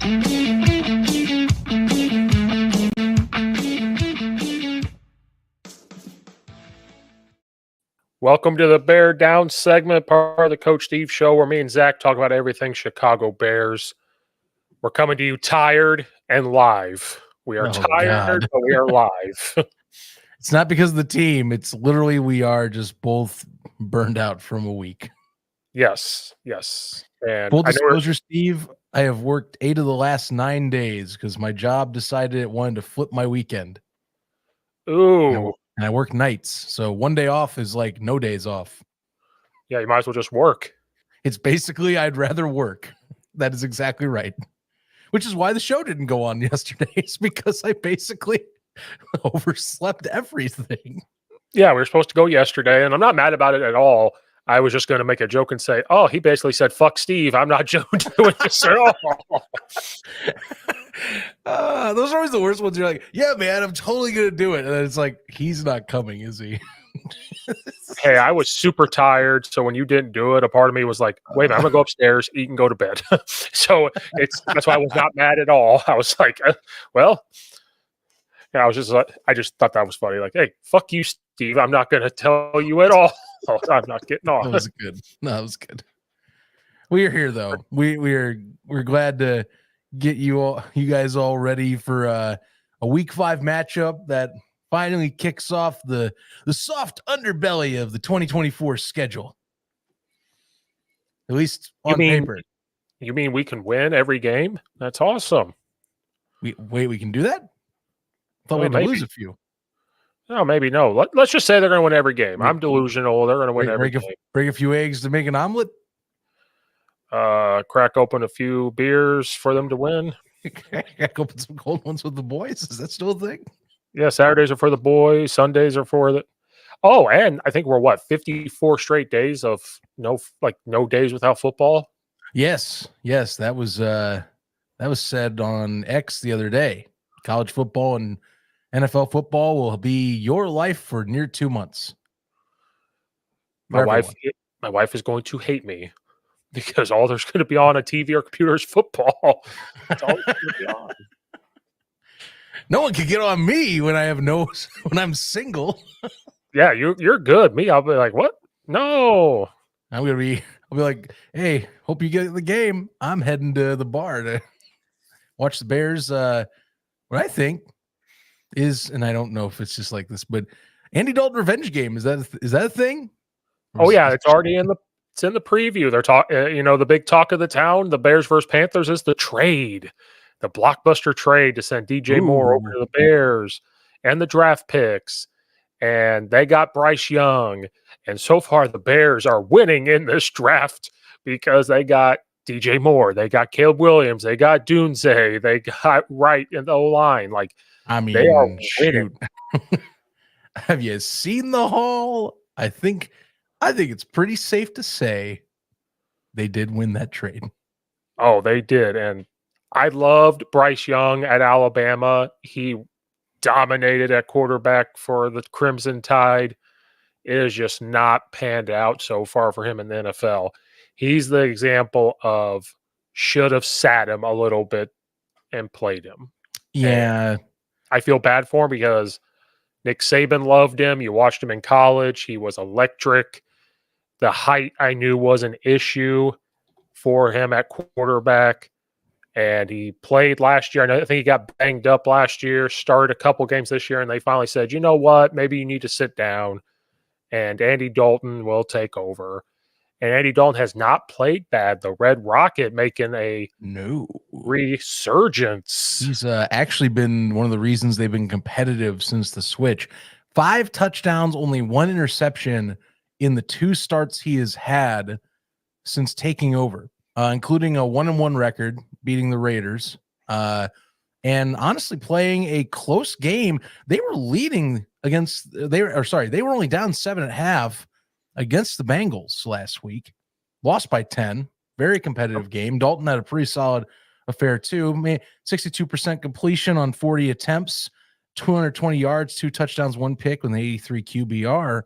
Welcome to the Bear Down segment, part of the Coach Steve Show, where me and Zach talk about everything Chicago Bears. We're coming to you tired and live. We are tired, but we are live. It's not because of the team. It's literally we are just both burned out from a week. Yes. And full disclosure, Steve, I have worked 8 of the last 9 days because my job decided it wanted to flip my weekend. Ooh. And I work nights. So 1 day off is like no days off. Yeah, you might as well just work. It's basically I'd rather work. That is exactly right. Which is why the show didn't go on yesterday. It's because I basically overslept everything. Yeah, we were supposed to go yesterday, and I'm not mad about it at all. I was just going to make a joke and say, oh, he basically said, fuck Steve. I'm not doing this at all. Those are always the worst ones. You're like, yeah, man, I'm totally going to do it. And then it's like, he's not coming, is he? Hey, I was super tired. So when you didn't do it, a part of me was like, wait a minute, I'm going to go upstairs, eat, and go to bed. So that's why I was not mad at all. I was like, well, yeah, I just thought that was funny. Like, hey, fuck you, Steve. I'm not going to tell you at all. I'm not getting off. That was good. No, that was good. We are here though. We're glad to get you guys all ready for a week 5 matchup that finally kicks off the soft underbelly of the 2024 schedule. At least on paper. You mean we can win every game? That's awesome. We can do that? I thought we had to lose a few. No, maybe no. Let's just say they're going to win every game. I'm delusional. They're going to win every game. Break a few eggs to make an omelet? Crack open a few beers for them to win. Crack open some cold ones with the boys? Is that still a thing? Yeah, Saturdays are for the boys. Sundays are for the... Oh, and I think we're, 54 straight days of no days without football? Yes. That was said on X the other day. College football and NFL football will be your life for near 2 months. My wife is going to hate me because all there's going to be on a TV or computer is football. That's all it's going to be on. No one can get on me when when I'm single. Yeah, you're good. Me, I'll be like, what? No. I'll be like, hey, hope you get the game. I'm heading to the bar to watch the Bears. What I think is, and I don't know if it's just like this, but Andy Dalton revenge game, is that a thing? Oh yeah, it's already in the preview. They're talking, the big talk of the town, the Bears versus Panthers, is the trade, the blockbuster trade to send DJ Moore over to the Bears and the draft picks, and they got Bryce Young, and so far the Bears are winning in this draft because they got DJ Moore, they got Caleb Williams, they got Dunze, they got Wright in the O-line. Like, I mean, they are winning. Have you seen the haul? I think it's pretty safe to say they did win that trade. Oh, they did. And I loved Bryce Young at Alabama. He dominated at quarterback for the Crimson Tide. It is just not panned out so far for him in the NFL. He's the example of should have sat him a little bit and played him. Yeah. And I feel bad for him because Nick Saban loved him. You watched him in college. He was electric. The height I knew was an issue for him at quarterback. And he played last year. And I think he got banged up last year, started a couple games this year, and they finally said, you know what, maybe you need to sit down and Andy Dalton will take over. And Andy Dalton has not played bad. The Red Rocket making a resurgence. He's actually been one of the reasons they've been competitive since the switch. 5 touchdowns, only 1 interception in the 2 starts he has had since taking over, including a 1-1 record, beating the Raiders, and honestly playing a close game. They were leading they were only down 7 at half against the Bengals last week, lost by 10. Very competitive game. Dalton had a pretty solid affair too. 62% completion on 40 attempts, 220 yards, 2 touchdowns, 1 pick with an 83 QBR.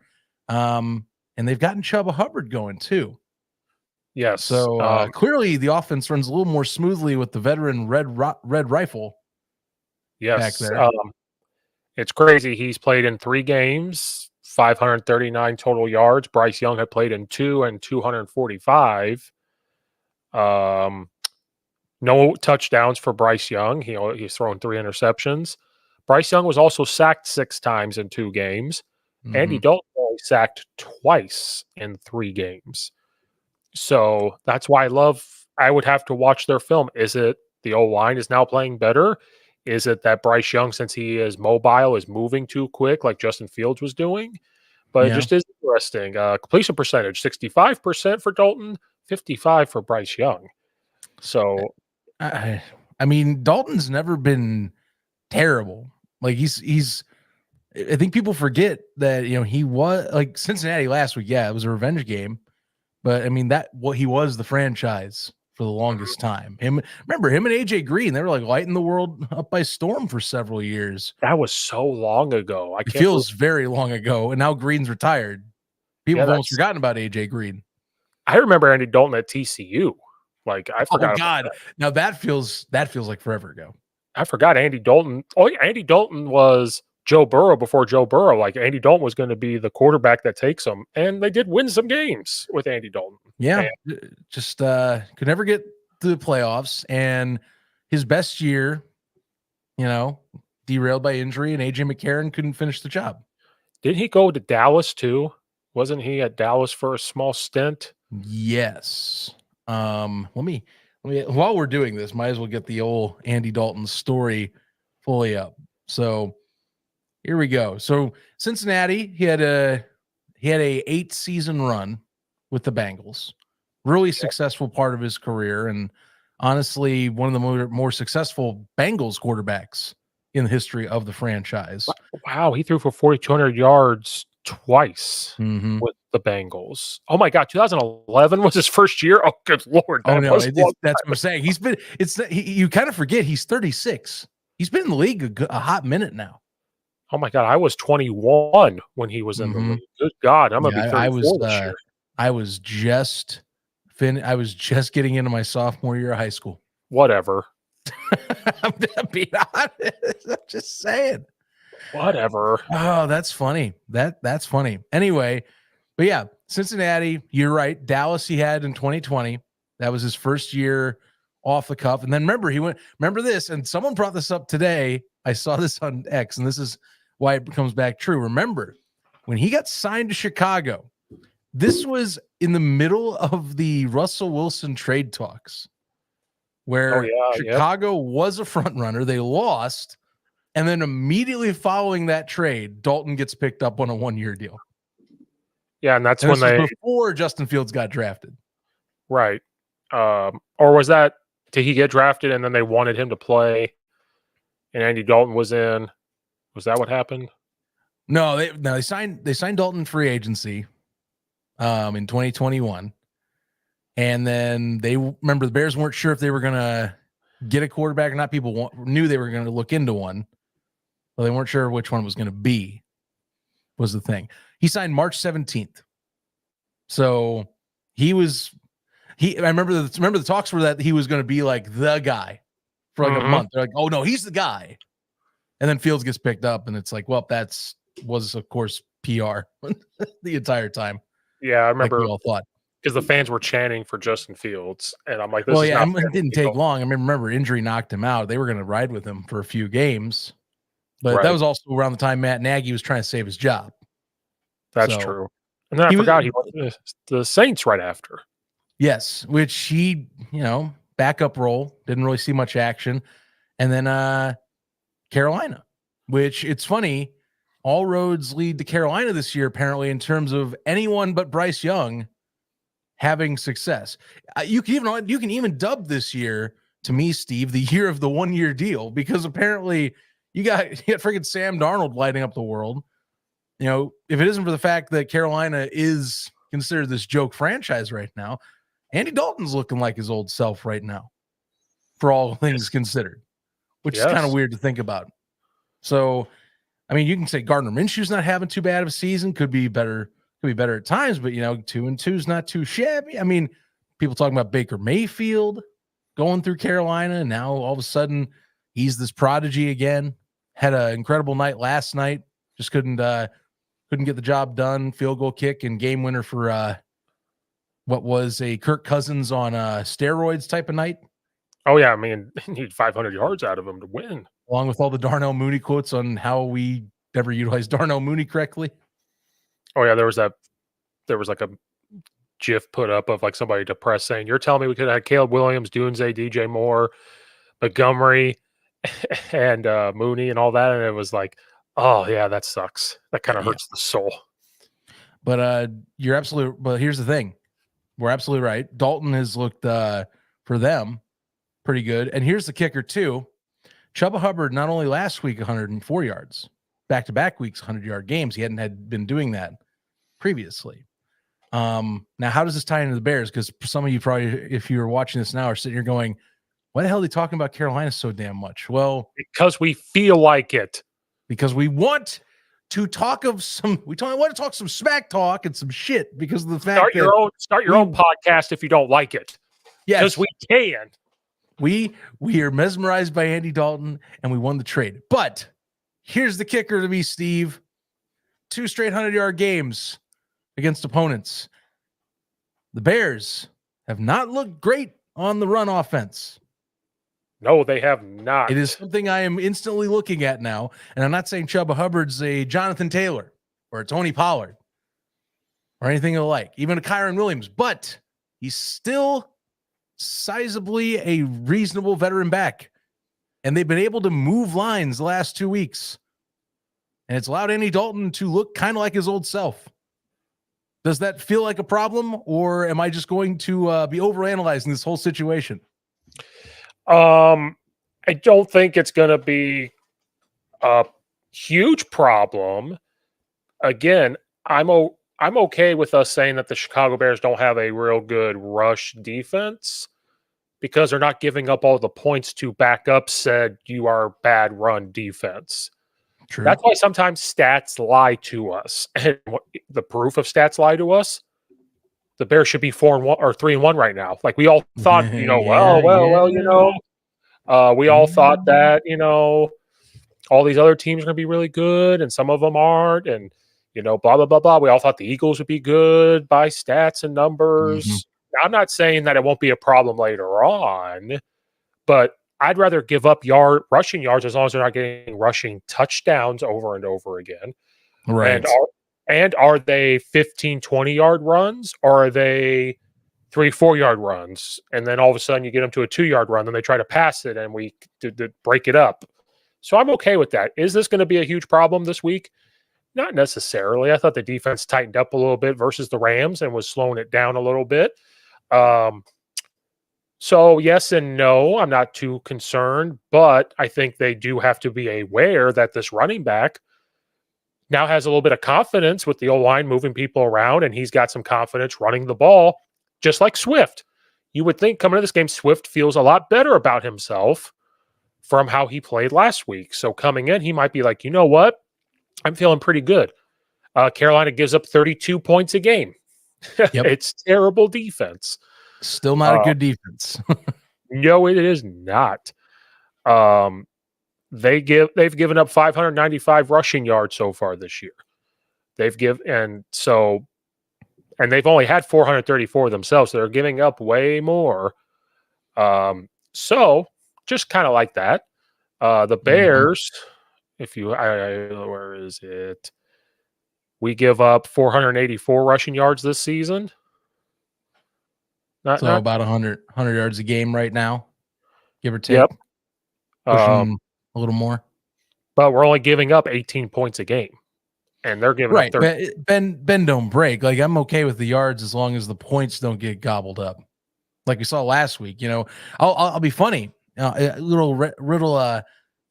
And they've gotten Chuba Hubbard going too. Yes. So clearly the offense runs a little more smoothly with the veteran red rifle back Yes. there. It's crazy. He's played in 3 games, 539 total yards. Bryce Young had played in 2 and 245. Um, no touchdowns for Bryce Young. He's thrown 3 interceptions. Bryce Young was also sacked 6 times in 2 games. Andy Dalton only sacked twice in 3 games. So that's why I would have to watch their film. Is it the O-line is now playing better? Is it that Bryce Young, since he is mobile, is moving too quick like Justin Fields was doing? But it Yeah. just is interesting. Completion percentage, 65% for Dalton, 55 for Bryce Young. So I mean, Dalton's never been terrible. Like he's I think people forget that, he was like Cincinnati last week. Yeah, it was a revenge game, but I mean he was the franchise for the longest time. Remember him and AJ Green, they were like lighting the world up by storm for several years. that was so long ago. I It can't believe feels very long ago, and now Green's retired. People yeah, have almost forgotten about AJ Green. I remember Andy Dalton at TCU. Like I Oh forgot about God, that. now that feels like forever ago. I forgot Andy Dalton. Oh, yeah, Andy Dalton was Joe Burrow before Joe Burrow. Like Andy Dalton was going to be the quarterback that takes them, and they did win some games with Andy Dalton. Yeah, And just could never get to the playoffs, and his best year, derailed by injury, and AJ McCarron couldn't finish the job. didn't he go to Dallas too? Wasn't he at Dallas for a small stint? Yes. Let me while we're doing this, might as well get the old Andy Dalton story fully up. So here we go. So Cincinnati, he had a 8-season run with the Bengals. Really successful part of his career, and honestly, one of the more successful Bengals quarterbacks in the history of the franchise. Wow, he threw for 4,200 yards twice Mm-hmm. with the Bengals. Oh my God, 2011 was his first year. Oh, good lord, Oh that no, was a long that's time. what I'm saying. You kind of forget he's 36. He's been in the league a hot minute now. Oh my God, I was 21 when he was in the league. Good God, I'm gonna be 34 this year. I was just getting into my sophomore year of high school. Whatever. I'm being honest. I'm just saying. Whatever. Oh, that's funny. That's funny. Anyway, but yeah, Cincinnati, you're right. Dallas he had in 2020. That was his first year off the cuff. And then remember this, and someone brought this up today. I saw this on X, and this is why it comes back true. Remember, when he got signed to Chicago, this was in the middle of the Russell Wilson trade talks, where Chicago was a front runner. They lost. And then immediately following that trade, Dalton gets picked up on a 1-year deal. Yeah, and that's And when they before Justin Fields got drafted. right. Or was that did he get drafted and then they wanted him to play and Andy Dalton was in? Was that what happened? No, they signed Dalton free agency in 2021. And then remember the Bears weren't sure if they were gonna get a quarterback or not. People knew they were gonna look into one. Well, they weren't sure which one was going to be, was the thing. He signed March 17th. So I remember the talks were that he was going to be like the guy for like a month. They're like, oh no, he's the guy. And then Fields gets picked up and it's like, well, was of course PR the entire time. Yeah, I remember. Like we all thought. Because the fans were chanting for Justin Fields. And I'm like, it didn't take long. I remember injury knocked him out. They were going to ride with him for a few games. But that was also around the time Matt Nagy was trying to save his job. That's true. And then I forgot he went to the Saints right after. Yes, which he, backup role, didn't really see much action. And then Carolina, which it's funny, all roads lead to Carolina this year, apparently, in terms of anyone but Bryce Young having success. You can even dub this year, to me, Steve, the year of the 1-year deal, because apparently you got freaking Sam Darnold lighting up the world. If it isn't for the fact that Carolina is considered this joke franchise right now, Andy Dalton's looking like his old self right now, for all things considered, which is kind of weird to think about. So, I mean, you can say Gardner Minshew's not having too bad of a season. Could be better at times, but 2-2 is not too shabby. I mean, People talking about Baker Mayfield going through Carolina, and now all of a sudden he's this prodigy again. Had an incredible night last night. Just couldn't get the job done. Field goal kick and game winner for what was a Kirk Cousins on steroids type of night. Oh yeah, I mean, you need 500 yards out of him to win. Along with all the Darnell Mooney quotes on how we never utilized Darnell Mooney correctly. Oh yeah, there was like a GIF put up of like somebody depressed saying, "You're telling me we could have had Caleb Williams, Dunze, DJ Moore, Montgomery, and Mooney and all that," and it was like, oh yeah, that sucks. That kind of hurts the soul. But you're absolutely. But here's the thing, we're absolutely right. Dalton has looked for them pretty good, and here's the kicker too. Chuba Hubbard not only last week 104 yards, back-to-back weeks 100-yard games. He hadn't been doing that previously. Now, how does this tie into the Bears? Because some of you probably, if you were watching this now, are sitting here going, why the hell are they talking about Carolina so damn much? Well, because we feel like it. Because we want to talk of some, want to talk some smack talk and some shit because of the fact start your own podcast if you don't like it. Yes. Because we can. We are mesmerized by Andy Dalton and we won the trade. But here's the kicker to me, Steve. 2 straight 100-yard games against opponents. The Bears have not looked great on the run offense. No, they have not. It is something I am instantly looking at now. And I'm not saying Chuba Hubbard's a Jonathan Taylor or a Tony Pollard or anything alike, even a Kyron Williams, but he's still sizably a reasonable veteran back. And they've been able to move lines the last 2 weeks. And it's allowed Andy Dalton to look kind of like his old self. Does that feel like a problem, or am I just going to be overanalyzing this whole situation? I don't think it's going to be a huge problem. Again, I'm okay with us saying that the Chicago Bears don't have a real good rush defense because they're not giving up all the points to back up said you are bad run defense. True. That's why sometimes stats lie to us. And the proof of stats lie to us, the Bears should be 4-1 or 3-1 right now. Like we all thought, we all thought that, all these other teams are going to be really good and some of them aren't. And, blah, blah, blah, blah. We all thought the Eagles would be good by stats and numbers. Mm-hmm. I'm not saying that it won't be a problem later on, but I'd rather give up rushing yards as long as they're not getting rushing touchdowns over and over again. Right. And are they 15, 20-yard runs, or are they 3-4 yard runs? And then all of a sudden you get them to a 2-yard run, then they try to pass it and we break it up. So I'm okay with that. Is this going to be a huge problem this week? Not necessarily. I thought the defense tightened up a little bit versus the Rams and was slowing it down a little bit. So yes and no, I'm not too concerned, but I think they do have to be aware that this running back now has a little bit of confidence with the O-line moving people around, and he's got some confidence running the ball, just like Swift. You would think coming to this game, Swift feels a lot better about himself from how he played last week. So coming in, he might be like, you know what? I'm feeling pretty good. Carolina gives up 32 points a game. Yep. It's terrible defense. Still not a good defense. No, it is not. They've given up 595 rushing yards so far this year. And they've only had 434 themselves, so they're giving up way more. So just kind of like that. The Bears, where is it? We give up 484 rushing yards this season. About 100 yards a game right now, give or take. Yep. Pushing a little more. But we're only giving up 18 points a game. And they're giving up 30. Ben don't break. Like, I'm okay with the yards as long as the points don't get gobbled up. Like we saw last week, I'll be funny. A little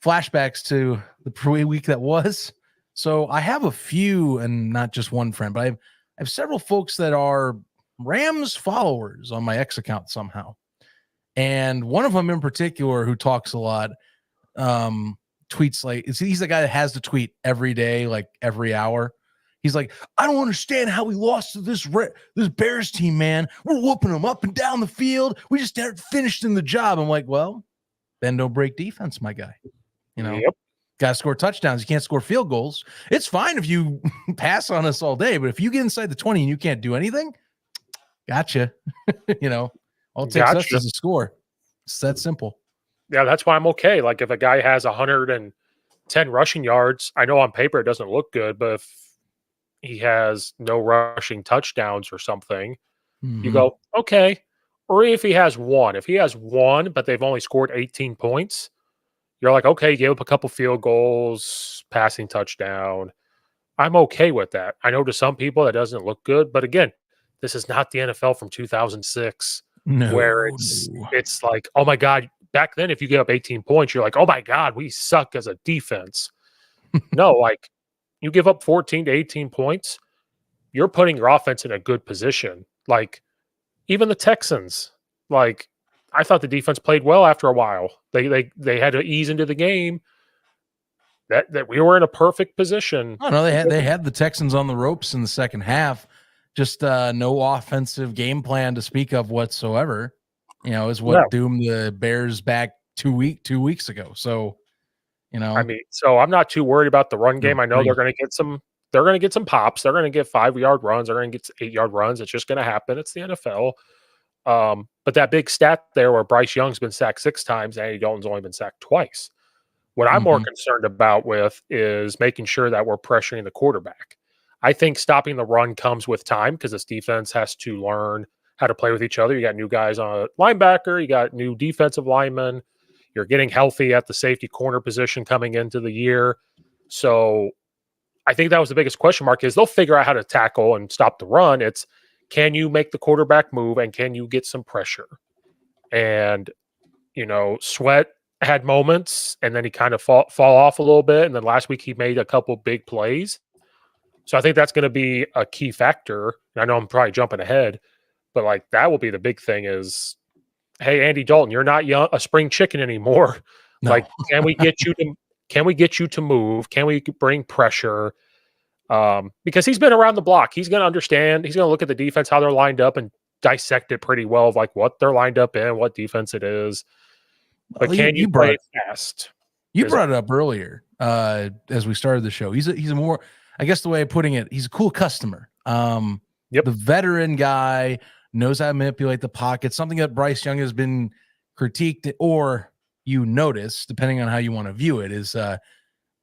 flashbacks to the week that was. So I have a few, and not just one friend, but I have several folks that are Rams followers on my X account somehow. And one of them in particular who talks a lot, tweets like, he's the guy that has to tweet every day, like every hour. He's like, I don't understand how we lost to this Bears team, man. We're whooping them up and down the field. We just aren't finished in the job. I'm like, well, bend don't break defense, my guy. You know, got to score touchdowns. You can't score field goals. It's fine if you pass on us all day, but if you get inside the 20 and you can't do anything, gotcha. You know, all it takes us is a score. It's that simple. Yeah, that's why I'm okay. Like if a guy has 110 rushing yards, I know on paper it doesn't look good, but if he has no rushing touchdowns or something, you go, okay. Or if he has one, but they've only scored 18 points, you're like, okay, you gave up a couple field goals, passing touchdown. I'm okay with that. I know to some people that doesn't look good, but again, this is not the NFL from 2006 where it's like, oh my God, back then if you get up 18 points, you're like, oh my God, we suck as a defense. No, like you give up 14 to 18 points, you're putting your offense in a good position. Like even the Texans, like I thought the defense played well after a while. They had to ease into the game. That we were in a perfect position. Oh no, they had the Texans on the ropes in the second half. Just no offensive game plan to speak of whatsoever. You know, is what doomed the Bears back 2 weeks ago. So, you know, I mean, so I'm not too worried about the run game. I know they're going to get some. They're going to get some pops. They're going to get 5-yard runs. They're going to get 8-yard runs. It's just going to happen. It's the NFL. But that big stat there where Bryce Young's been sacked 6 times, Andy Dalton's only been sacked twice. What I'm more concerned about with is making sure that we're pressuring the quarterback. I think stopping the run comes with time because this defense has to learn how to play with each other. You got new guys on linebacker. You got new defensive linemen. You're getting healthy at the safety corner position coming into the year. So I think that was the biggest question mark is they'll figure out how to tackle and stop the run. It's can you make the quarterback move and can you get some pressure? And, you know, Sweat had moments and then he kind of fall off a little bit. And then last week he made a couple big plays. So I think that's going to be a key factor. And I know I'm probably jumping ahead, but like that will be the big thing is, hey, Andy Dalton, you're not a spring chicken anymore. No. Like, can we get you to move? Can we bring pressure? Because he's been around the block. He's going to understand. He's going to look at the defense, how they're lined up and dissect it pretty well of like what they're lined up in, what defense it is. But can you play it fast? You brought it up earlier as we started the show. He's a more, I guess the way of putting it, he's a cool customer. The veteran guy knows how to manipulate the pocket, something that Bryce Young has been critiqued or you notice, depending on how you want to view it, is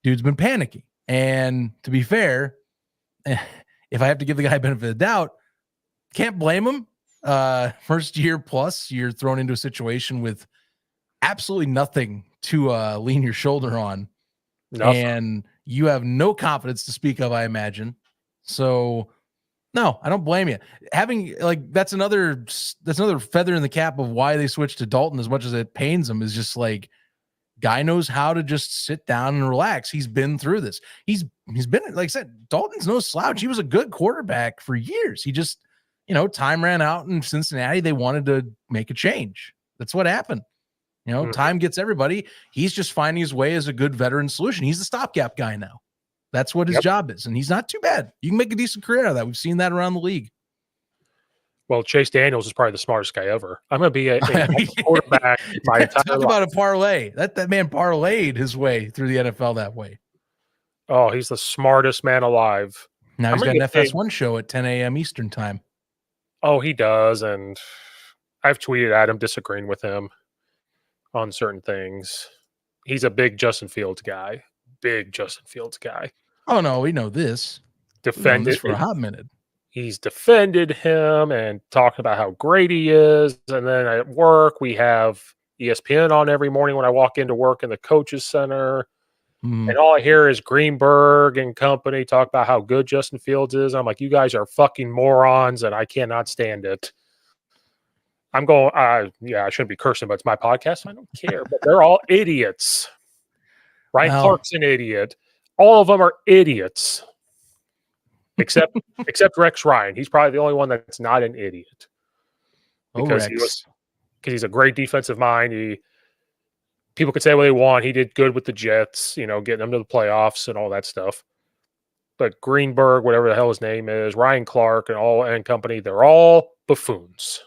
dude's been panicking. And to be fair, if I have to give the guy benefit of the doubt, can't blame him. First year plus, you're thrown into a situation with absolutely nothing to lean your shoulder on. And you have no confidence to speak of, I imagine. So no, I don't blame you. Having like that's another feather in the cap of why they switched to Dalton as much as it pains them is just like guy knows how to just sit down and relax. He's been through this. He's been, like I said, Dalton's no slouch. He was a good quarterback for years. He just, you know, time ran out in Cincinnati. They wanted to make a change. That's what happened. You know, time gets everybody. He's just finding his way as a good veteran solution. He's the stopgap guy now. That's what his job is. And he's not too bad. You can make a decent career out of that. We've seen that around the league. Well, Chase Daniels is probably the smartest guy ever. I'm going to be a quarterback my entire Talk life. About a parlay. That man parlayed his way through the NFL that way. Oh, he's the smartest man alive. Now he's got an FS1 show at 10 a.m. Eastern time. Oh, he does. And I've tweeted at him disagreeing with him on certain things. He's a big Justin Fields guy. Oh, no, we know this. Defended this for a hot minute. He's defended him and talked about how great he is. And then at work, we have ESPN on every morning when I walk into work in the coaches center. And all I hear is Greenberg and company talk about how good Justin Fields is. I'm like, you guys are fucking morons and I cannot stand it. I'm going, I shouldn't be cursing, but it's my podcast. So I don't care, but they're all idiots. Ryan Clark's an idiot. All of them are idiots. Except Rex Ryan. He's probably the only one that's not an idiot. Because he's a great defensive mind. People could say what they want. He did good with the Jets, you know, getting them to the playoffs and all that stuff. but Greenberg, whatever the hell his name is, Ryan Clark, and company, they're all buffoons.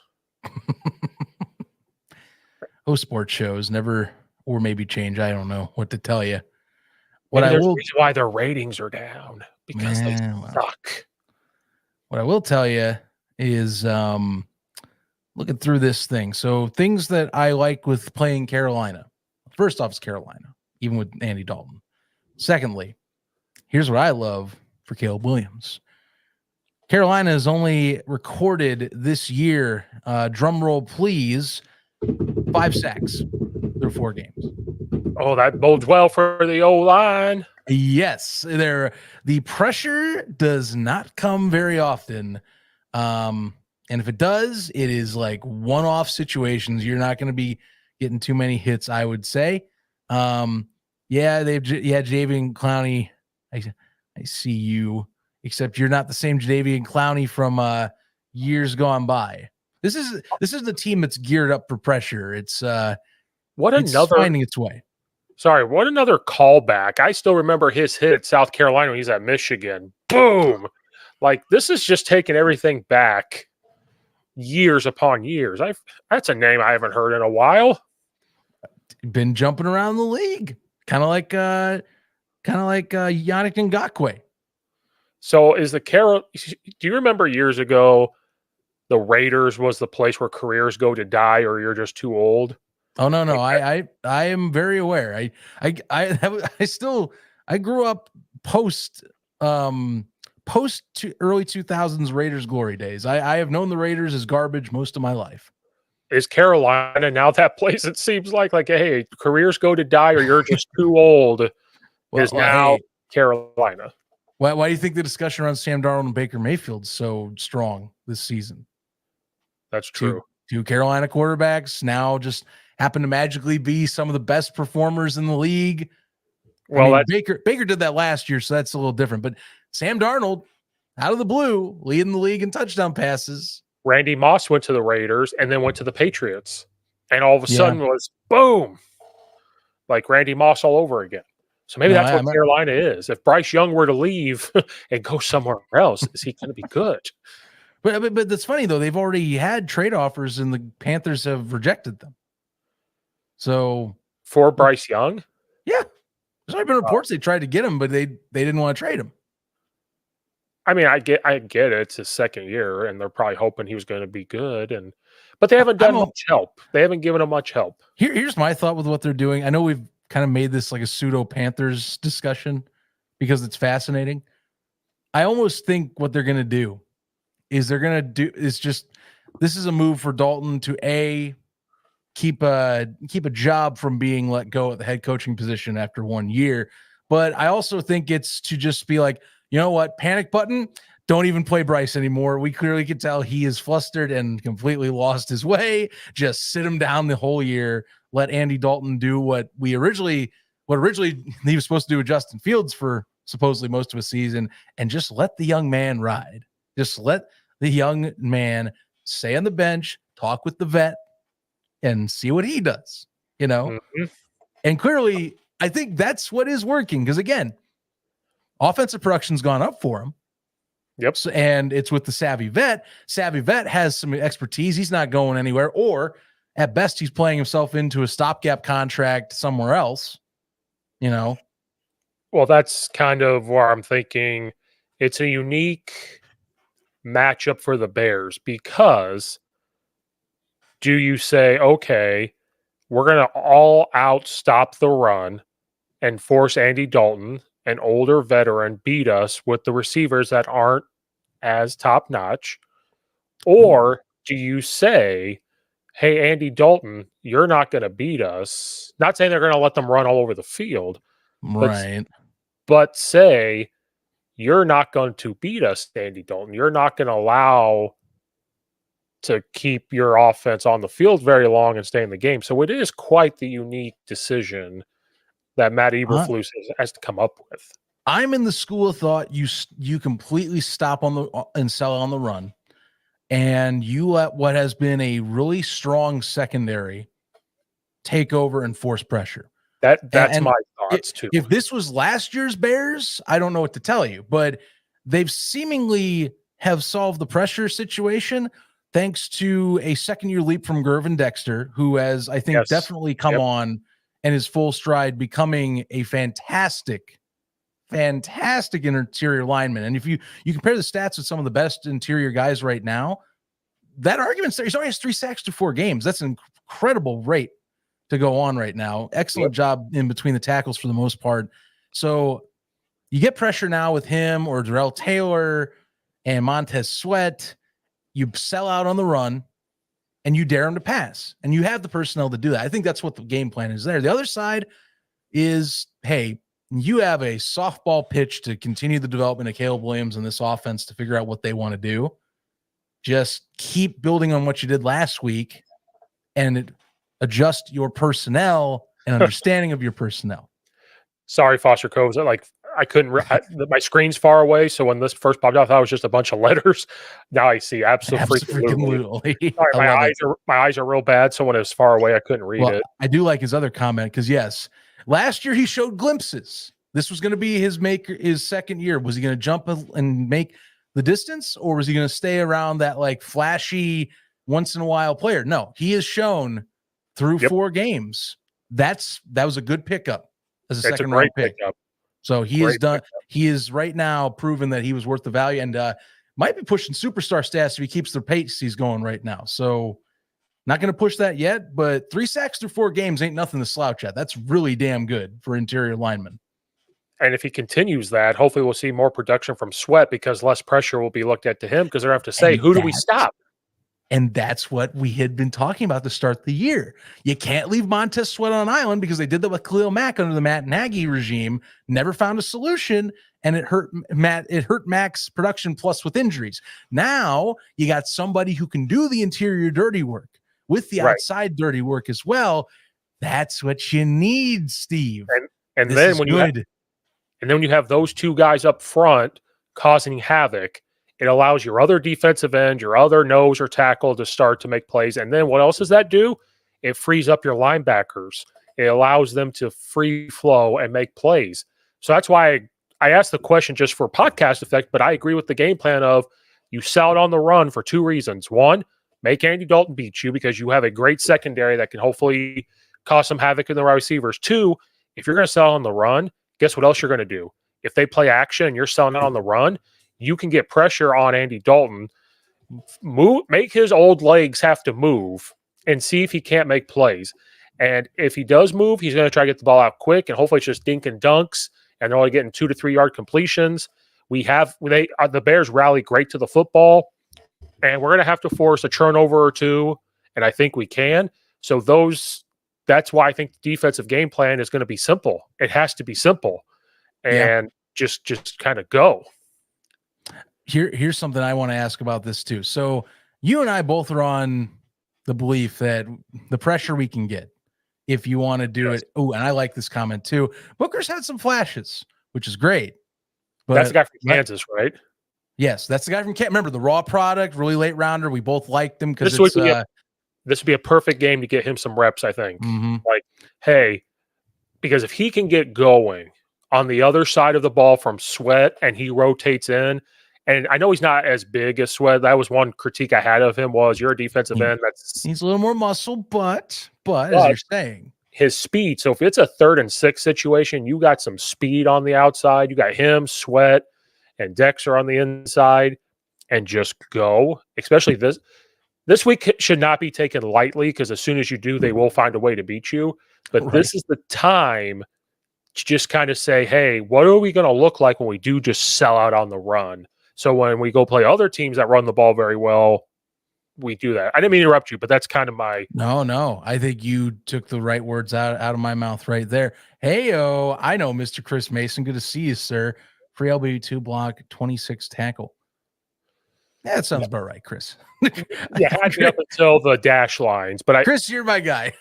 Sports shows never, or maybe change. I don't know what to tell you. Maybe there's a reason why their ratings are down, because they suck. What I will tell you is looking through this thing. So things that I like with playing Carolina. First off, it's Carolina, even with Andy Dalton. Secondly, here's what I love for Caleb Williams. Carolina has only recorded this year, drum roll please, 5 sacks through 4 games. Oh, that bodes well for the O-line. Yes, the pressure does not come very often. And if it does, it is like one-off situations. You're not going to be getting too many hits, I would say. Jadeveon Clowney. I see you, except you're not the same Jadeveon Clowney from years gone by. This is the team that's geared up for pressure. It's finding its way. Sorry, what another callback. I still remember his hit at South Carolina when he's at Michigan. Boom! Like, this is just taking everything back years upon years. That's a name I haven't heard in a while. Been jumping around the league, kind of like Yannick Ngakoue. So do you remember years ago the Raiders was the place where careers go to die, or you're just too old? Oh no, I am very aware. I grew up post early 2000s Raiders glory days. I have known the Raiders as garbage most of my life. Is Carolina now that place? It seems like hey, careers go to die, or you're just too old. Carolina. Why do you think the discussion around Sam Darnold and Baker Mayfield is so strong this season? That's true. Two Carolina quarterbacks now just happen to magically be some of the best performers in the league. Well, Baker did that last year, so that's a little different. But Sam Darnold, out of the blue, leading the league in touchdown passes. Randy Moss went to the Raiders and then went to the Patriots. And all of a sudden was boom, like Randy Moss all over again. So maybe that's what Carolina is. If Bryce Young were to leave and go somewhere else, is he going to be good? But that's funny, though. They've already had trade offers, and the Panthers have rejected them. So for Bryce Young? Yeah. There's already been reports they tried to get him, but they didn't want to trade him. I mean, I get it. It's his second year, and they're probably hoping he was going to be good. But they haven't done much help. They haven't given him much help. Here's my thought with what they're doing. I know we've kind of made this like a pseudo Panthers discussion because it's fascinating. I almost think what they're going to do is this is a move for Dalton to keep a job from being let go at the head coaching position after 1 year. But I also think it's to just be like, you know what, panic button, don't even play Bryce anymore. We clearly can tell he is flustered and completely lost his way. Just sit him down the whole year. Let Andy Dalton do what originally he was supposed to do with Justin Fields for supposedly most of a season, and just let the young man ride. Just let the young man stay on the bench, talk with the vet, and see what he does, Mm-hmm. And clearly, I think that's what is working. Because again, offensive production's gone up for him. Yep. So, and it's with the savvy vet. Savvy vet has some expertise. He's not going anywhere. Or at best, he's playing himself into a stopgap contract somewhere else. Well, that's kind of where I'm thinking it's a unique matchup for the Bears, because do you say, okay, we're going to all out stop the run and force Andy Dalton, an older veteran, beat us with the receivers that aren't as top notch? Or do you say, hey, Andy Dalton, you're not going to beat us? Not saying they're going to let them run all over the field, right? But say, you're not going to beat us, Andy Dalton. You're not going to allow to keep your offense on the field very long and stay in the game. So it is quite the unique decision that Matt Eberflus has to come up with. I'm in the school of thought you completely stop and sell on the run, and you let what has been a really strong secondary take over and force pressure. That's my spots too. If this was last year's Bears, I don't know what to tell you, but they've seemingly have solved the pressure situation thanks to a second-year leap from Gervin Dexter, who has, I think, definitely come on and is full stride, becoming a fantastic interior lineman. And if you compare the stats with some of the best interior guys right now, that argument's there. He's only has 3 sacks to 4 games. That's an incredible rate to go on right now. Excellent job in between the tackles for the most part. So you get pressure now with him or Darrell Taylor and Montez Sweat. You sell out on the run and you dare him to pass, and you have the personnel to do that. I think that's what the game plan is there. The other side is, hey, you have a softball pitch to continue the development of Caleb Williams in this offense to figure out what they want to do. Just keep building on what you did last week and adjust your personnel and understanding of your personnel. Sorry, Foster Cove. Like, I couldn't. My screen's far away, so when this first popped up, I thought it was just a bunch of letters. Now I see absolutely. Sorry, my eyes are real bad. So when it was far away, I couldn't read it. I do like his other comment because yes, last year he showed glimpses. This was going to be his second year. Was he going to jump and make the distance, or was he going to stay around that like flashy once in a while player? No, he has shown through 4 games. That was a good pickup as a second round pick. Pickup. So he is done. He is right now proven that he was worth the value, and might be pushing superstar stats if he keeps the pace he's going right now. So not going to push that yet, but 3 sacks through 4 games ain't nothing to slouch at. That's really damn good for interior linemen. And if he continues that, hopefully we'll see more production from Sweat because less pressure will be looked at to him because they're going to have to say, who do we stop? And that's what we had been talking about to start the year. You can't leave Montez Sweat on an island because they did that with Khalil Mack under the Matt Nagy regime, never found a solution, and it hurt Mack's production plus with injuries. Now you got somebody who can do the interior dirty work with the outside dirty work as well. That's what you need, Steve. And then when you have those 2 guys up front causing havoc, it allows your other defensive end, your other nose or tackle to start to make plays. And then what else does that do? It frees up your linebackers. It allows them to free flow and make plays. So that's why I asked the question just for podcast effect, but I agree with the game plan of you sell it on the run for 2 reasons. 1, make Andy Dalton beat you because you have a great secondary that can hopefully cause some havoc in the wide receivers. 2, if you're going to sell on the run, guess what else you're going to do? If they play action and you're selling out on the run, you can get pressure on Andy Dalton, make his old legs have to move and see if he can't make plays. And if he does move, he's going to try to get the ball out quick, and hopefully it's just dink and dunks, and they're only getting 2 to 3 yard completions. The Bears rally great to the football, and we're going to have to force a turnover or 2, and I think we can. So that's why I think the defensive game plan is going to be simple. It has to be simple, and just kind of go. Here's something I want to ask about this too. So you and I both are on the belief that the pressure we can get if you want to do it. Oh, and I like this comment too. Booker's had some flashes, which is great. But that's the guy from Kansas, right? Yes, that's the guy from Kansas. Remember the raw product, really late rounder. We both liked him because this would be a perfect game to get him some reps, I think. Like, hey, because if he can get going on the other side of the ball from Sweat and he rotates in, and I know he's not as big as Sweat. That was one critique I had of him was you're a defensive end. He's a little more muscle, but as you're saying, his speed. So if it's a 3rd and 6 situation, you got some speed on the outside. You got him, Sweat, and Dexter on the inside, and just go. Especially this week should not be taken lightly because as soon as you do, they will find a way to beat you. But this is the time to just kind of say, hey, what are we going to look like when we do just sell out on the run? So when we go play other teams that run the ball very well, we do that. I didn't mean to interrupt you, but that's kind of my... No. I think you took the right words out of my mouth right there. Hey-o, I know Mr. Chris Mason. Good to see you, sir. Free LB2 block, 26 tackle. Yeah, that sounds about right, Chris. Had me up until the dash lines. But Chris, you're my guy.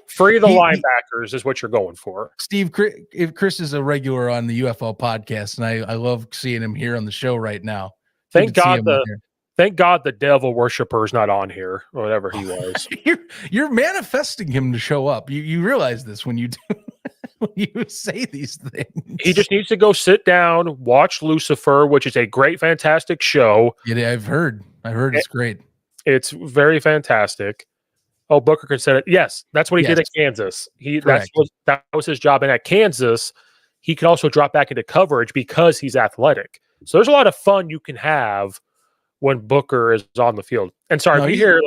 Free the linebackers is what you're going for. Steve, if Chris is a regular on the UFL podcast, and I love seeing him here on the show right now. Thank God the devil worshiper is not on here, or whatever he was. You're manifesting him to show up. You realize this when you do. when you say these things. He just needs to go sit down, watch Lucifer, which is a great, fantastic show. Yeah, I've heard it's great. It's very fantastic. Oh, Booker can set it. Yes, that's what he did Yes. at Kansas. Correct. That was his job. And at Kansas, he can also drop back into coverage because he's athletic. So there's a lot of fun you can have when Booker is on the field. And sorry, if you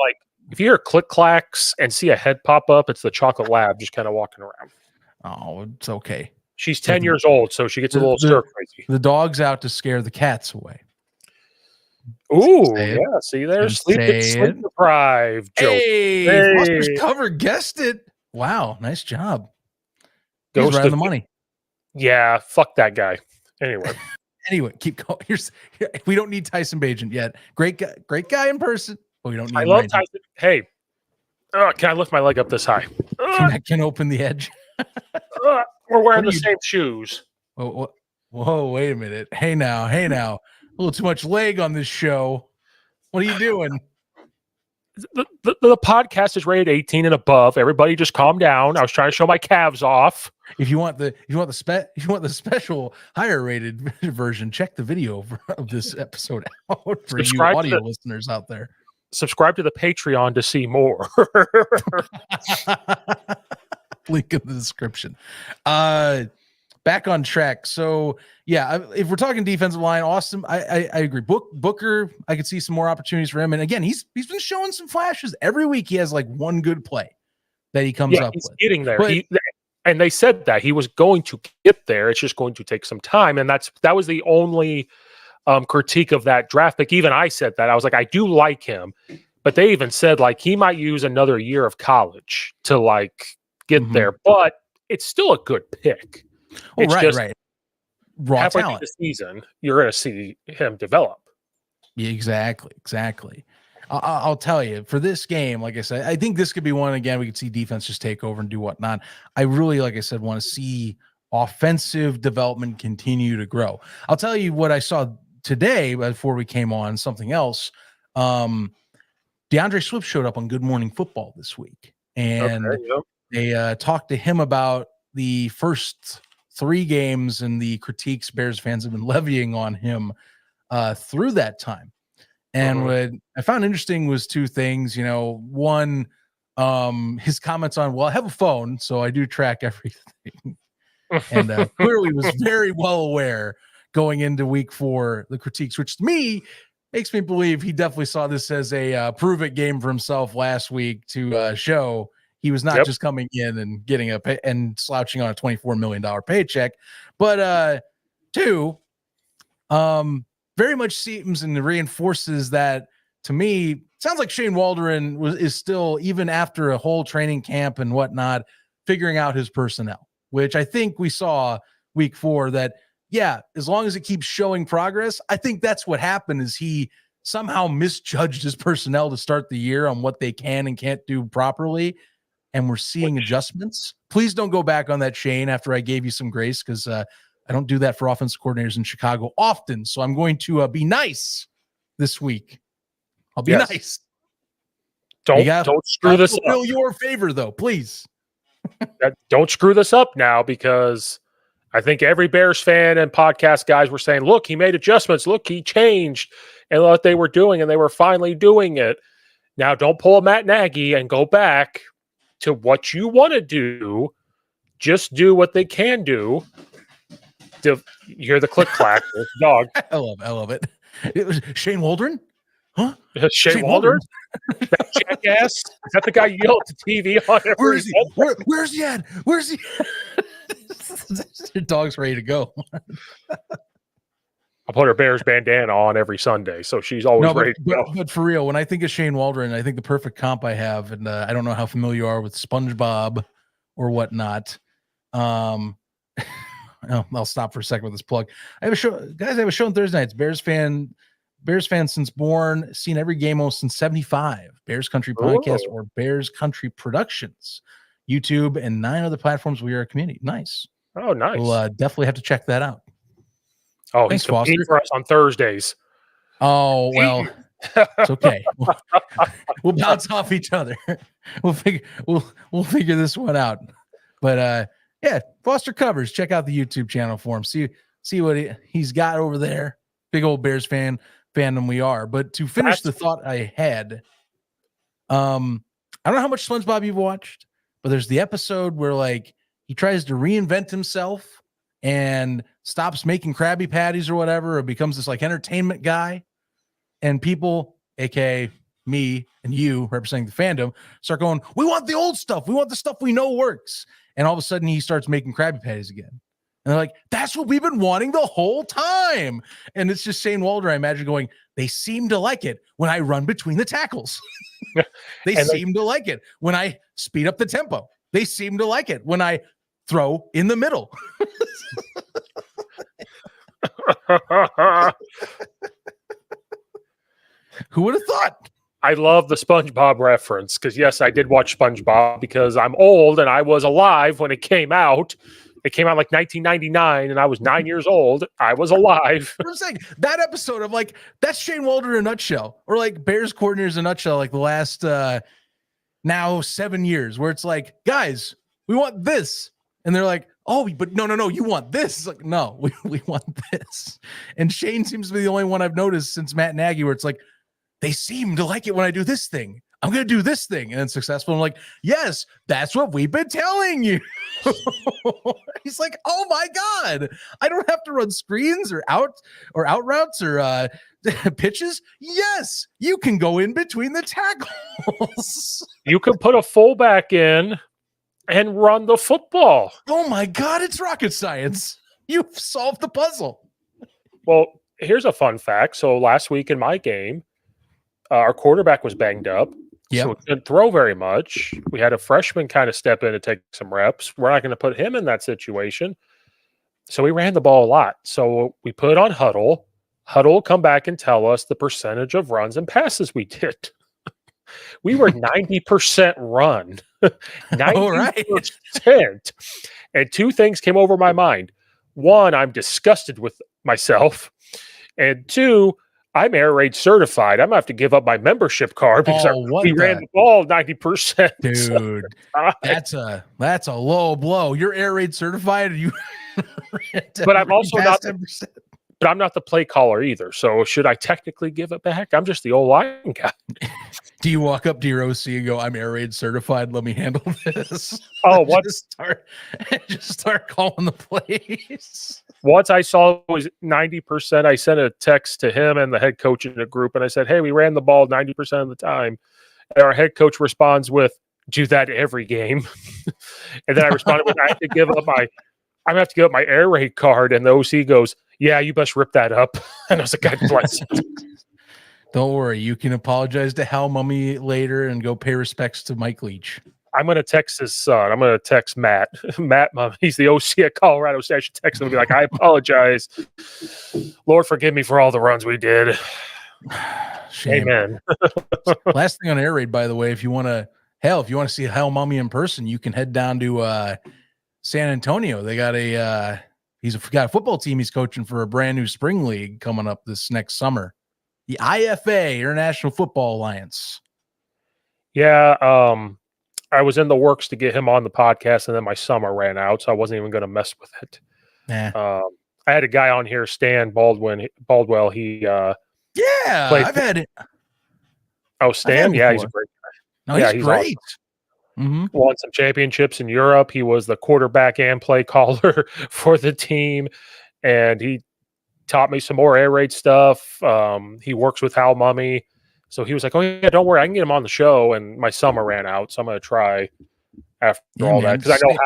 hear click clacks and see a head pop up, it's the chocolate lab just kind of walking around. Oh, it's okay. She's 10 years old, so she gets a little stir crazy. The dog's out to scare the cats away. Ooh, yeah. See, there's sleep deprived joke. Hey, Foster's Cover guessed it. Wow, nice job. He's right on the money. Yeah, fuck that guy. Anyway, keep going. We don't need Tyson Bagent yet. Great guy in person. But we don't need. I love Tyson. Hey, can I lift my leg up this high? Can open the edge. We're wearing the same shoes. Whoa, wait a minute. Hey now. A little too much leg on this show. What are you doing? The podcast is rated 18 and above. Everybody just calm down. I was trying to show my calves off. If you want the special higher rated version, check the video of this episode out for you audio listeners out there. Subscribe to the Patreon to see more. Link in the description. Back on track. So yeah, if we're talking defensive line, awesome. I agree. Booker, I could see some more opportunities for him. And again, he's been showing some flashes every week. He has like one good play that he comes up with. Getting there. And they said that he was going to get there. It's just going to take some time. And that was the only critique of that draft pick. Even I said that. I was like, I do like him, but they even said like he might use another year of college to like get there. But it's still a good pick. Oh, right. Raw halfway talent. Through the season, you're going to see him develop. Yeah, exactly. I'll tell you, for this game, like I said, I think this could be one, again, we could see defense just take over and do whatnot. I really, like I said, want to see offensive development continue to grow. I'll tell you what I saw today before we came on, something else. DeAndre Swift showed up on Good Morning Football this week, and they talked to him about the first 3 games and the critiques Bears fans have been levying on him through that time. And what I found interesting was 2 things. One, his comments on, well, I have a phone, so I do track everything. And clearly was very well aware going into week 4, the critiques, which to me makes me believe he definitely saw this as a prove-it game for himself last week to show he was not just coming in and getting and slouching on a $24 million paycheck. But 2, very much seems and reinforces that, to me, sounds like Shane Waldron is still, even after a whole training camp and whatnot, figuring out his personnel, which I think we saw week 4 that, yeah, as long as it keeps showing progress, I think that's what happened is he somehow misjudged his personnel to start the year on what they can and can't do properly. And we're seeing adjustments. Please don't go back on that, Shane, after I gave you some grace, because I don't do that for offensive coordinators in Chicago often. So I'm going to be nice this week. I'll be nice. Don't screw this up. Fulfill your favor, though, please. Don't screw this up now, because I think every Bears fan and podcast guys were saying, look, he made adjustments. Look, he changed and what they were doing, and they were finally doing it. Now, don't pull a Matt Nagy and go back to what you want to do. Just do what they can do. You hear the click clack, dog. I love it. It was Shane Waldron? Huh? Shane Waldron? That jackass? Is that the guy you yell at the TV on? Where is he? Where's he at? Where's he? Your dog's ready to go. I put her Bears bandana on every Sunday, so she's always ready to go. But for real, when I think of Shane Waldron, I think the perfect comp I have, and I don't know how familiar you are with SpongeBob or whatnot. I'll stop for a second with this plug. I have a show, guys. I have a show on Thursday nights. Bears fan since born, seen every game almost since '75. Bears Country Podcast or Bears Country Productions, YouTube, and 9 other platforms. We are a community. Nice. Oh, nice. We'll definitely have to check that out. Oh, he's competing for us on Thursdays. Oh, well, it's okay. We'll bounce off each other. We'll figure this one out. But Yeah, Foster Covers. Check out the YouTube channel for him. See what he's got over there. Big old Bears fandom we are. But to finish the thought I had, I don't know how much SpongeBob you've watched, but there's the episode where like he tries to reinvent himself and stops making Krabby Patties or whatever, or becomes this like entertainment guy, and people, aka me and you representing the fandom, start going, we want the old stuff. We want the stuff we know works. And all of a sudden he starts making Krabby Patties again. And they're like, that's what we've been wanting the whole time. And it's just Shane Walder, I imagine, going, they seem to like it when I run between the tackles. They seem to like it when I speed up the tempo. They seem to like it when I throw in the middle. Who would have thought? I love the SpongeBob reference because, yes, I did watch SpongeBob because I'm old and I was alive when it came out. It came out like 1999 and I was 9 years old. I was alive. I'm saying that episode of like, that's Shane Walder in a nutshell, or like Bears coordinators in a nutshell, like the last now 7 years, where it's like, guys, we want this. And they're like, oh, but no, you want this. It's like, no, we want this. And Shane seems to be the only one I've noticed since Matt Nagy, where it's like, they seem to like it when I do this thing. I'm going to do this thing. And it's successful. I'm like, yes, that's what we've been telling you. He's like, oh my God, I don't have to run screens or out routes or pitches. Yes, you can go in between the tackles. You can put a fullback in and run the football. Oh my God, it's rocket science. You've solved the puzzle. Well, here's a fun fact. So last week in my game, our quarterback was banged up. Yep. So we couldn't throw very much. We had a freshman kind of step in to take some reps. We're not going to put him in that situation. So we ran the ball a lot. So we put on Huddle. Huddle will come back and tell us the percentage of runs and passes we did. We were 90% run. 90%. And two things came over my mind. One, I'm disgusted with myself. And two, I'm air raid certified. I'm going to have to give up my membership card because we ran the ball 90%. Dude, that's a low blow. You're air raid certified. You but I'm also not 10%. But I'm not the play caller either. So should I technically give it back? I'm just the old line guy. Do you walk up to your OC and go, I'm air raid certified, let me handle this? Oh, what? Just start calling the plays. Once I saw it was 90%, I sent a text to him and the head coach in the group, and I said, hey, we ran the ball 90% of the time. And our head coach responds with, do that every game. And then I responded with, I have to give up my air raid card. And the OC goes, yeah, you best rip that up. And I was like, God bless you. Don't worry. You can apologize to Hal Mummy later and go pay respects to Mike Leach. I'm going to text his son. I'm going to text Matt. Matt, Mum, he's the OC at Colorado State. I should text him and be like, I apologize. Lord, forgive me for all the runs we did. Shame. Amen. Last thing on air raid, by the way, if you want to see Hal Mummy in person, you can head down to San Antonio. They got he's got a football team he's coaching for a brand new spring league coming up this next summer. The IFA, International Football Alliance. Yeah, I was in the works to get him on the podcast, and then my summer ran out, so I wasn't even going to mess with it. Nah. I had a guy on here, Stan Baldwell. He I've had it. Oh, Stan? Yeah, he's a great guy. No, he's great. Awesome. Mm-hmm. Won some championships in Europe. He was the quarterback and play caller for the team, and he taught me some more air raid stuff. He works with Hal Mummy. So he was like, oh, yeah, don't worry. I can get him on the show. And my summer ran out. So I'm going to try after all that. Because I know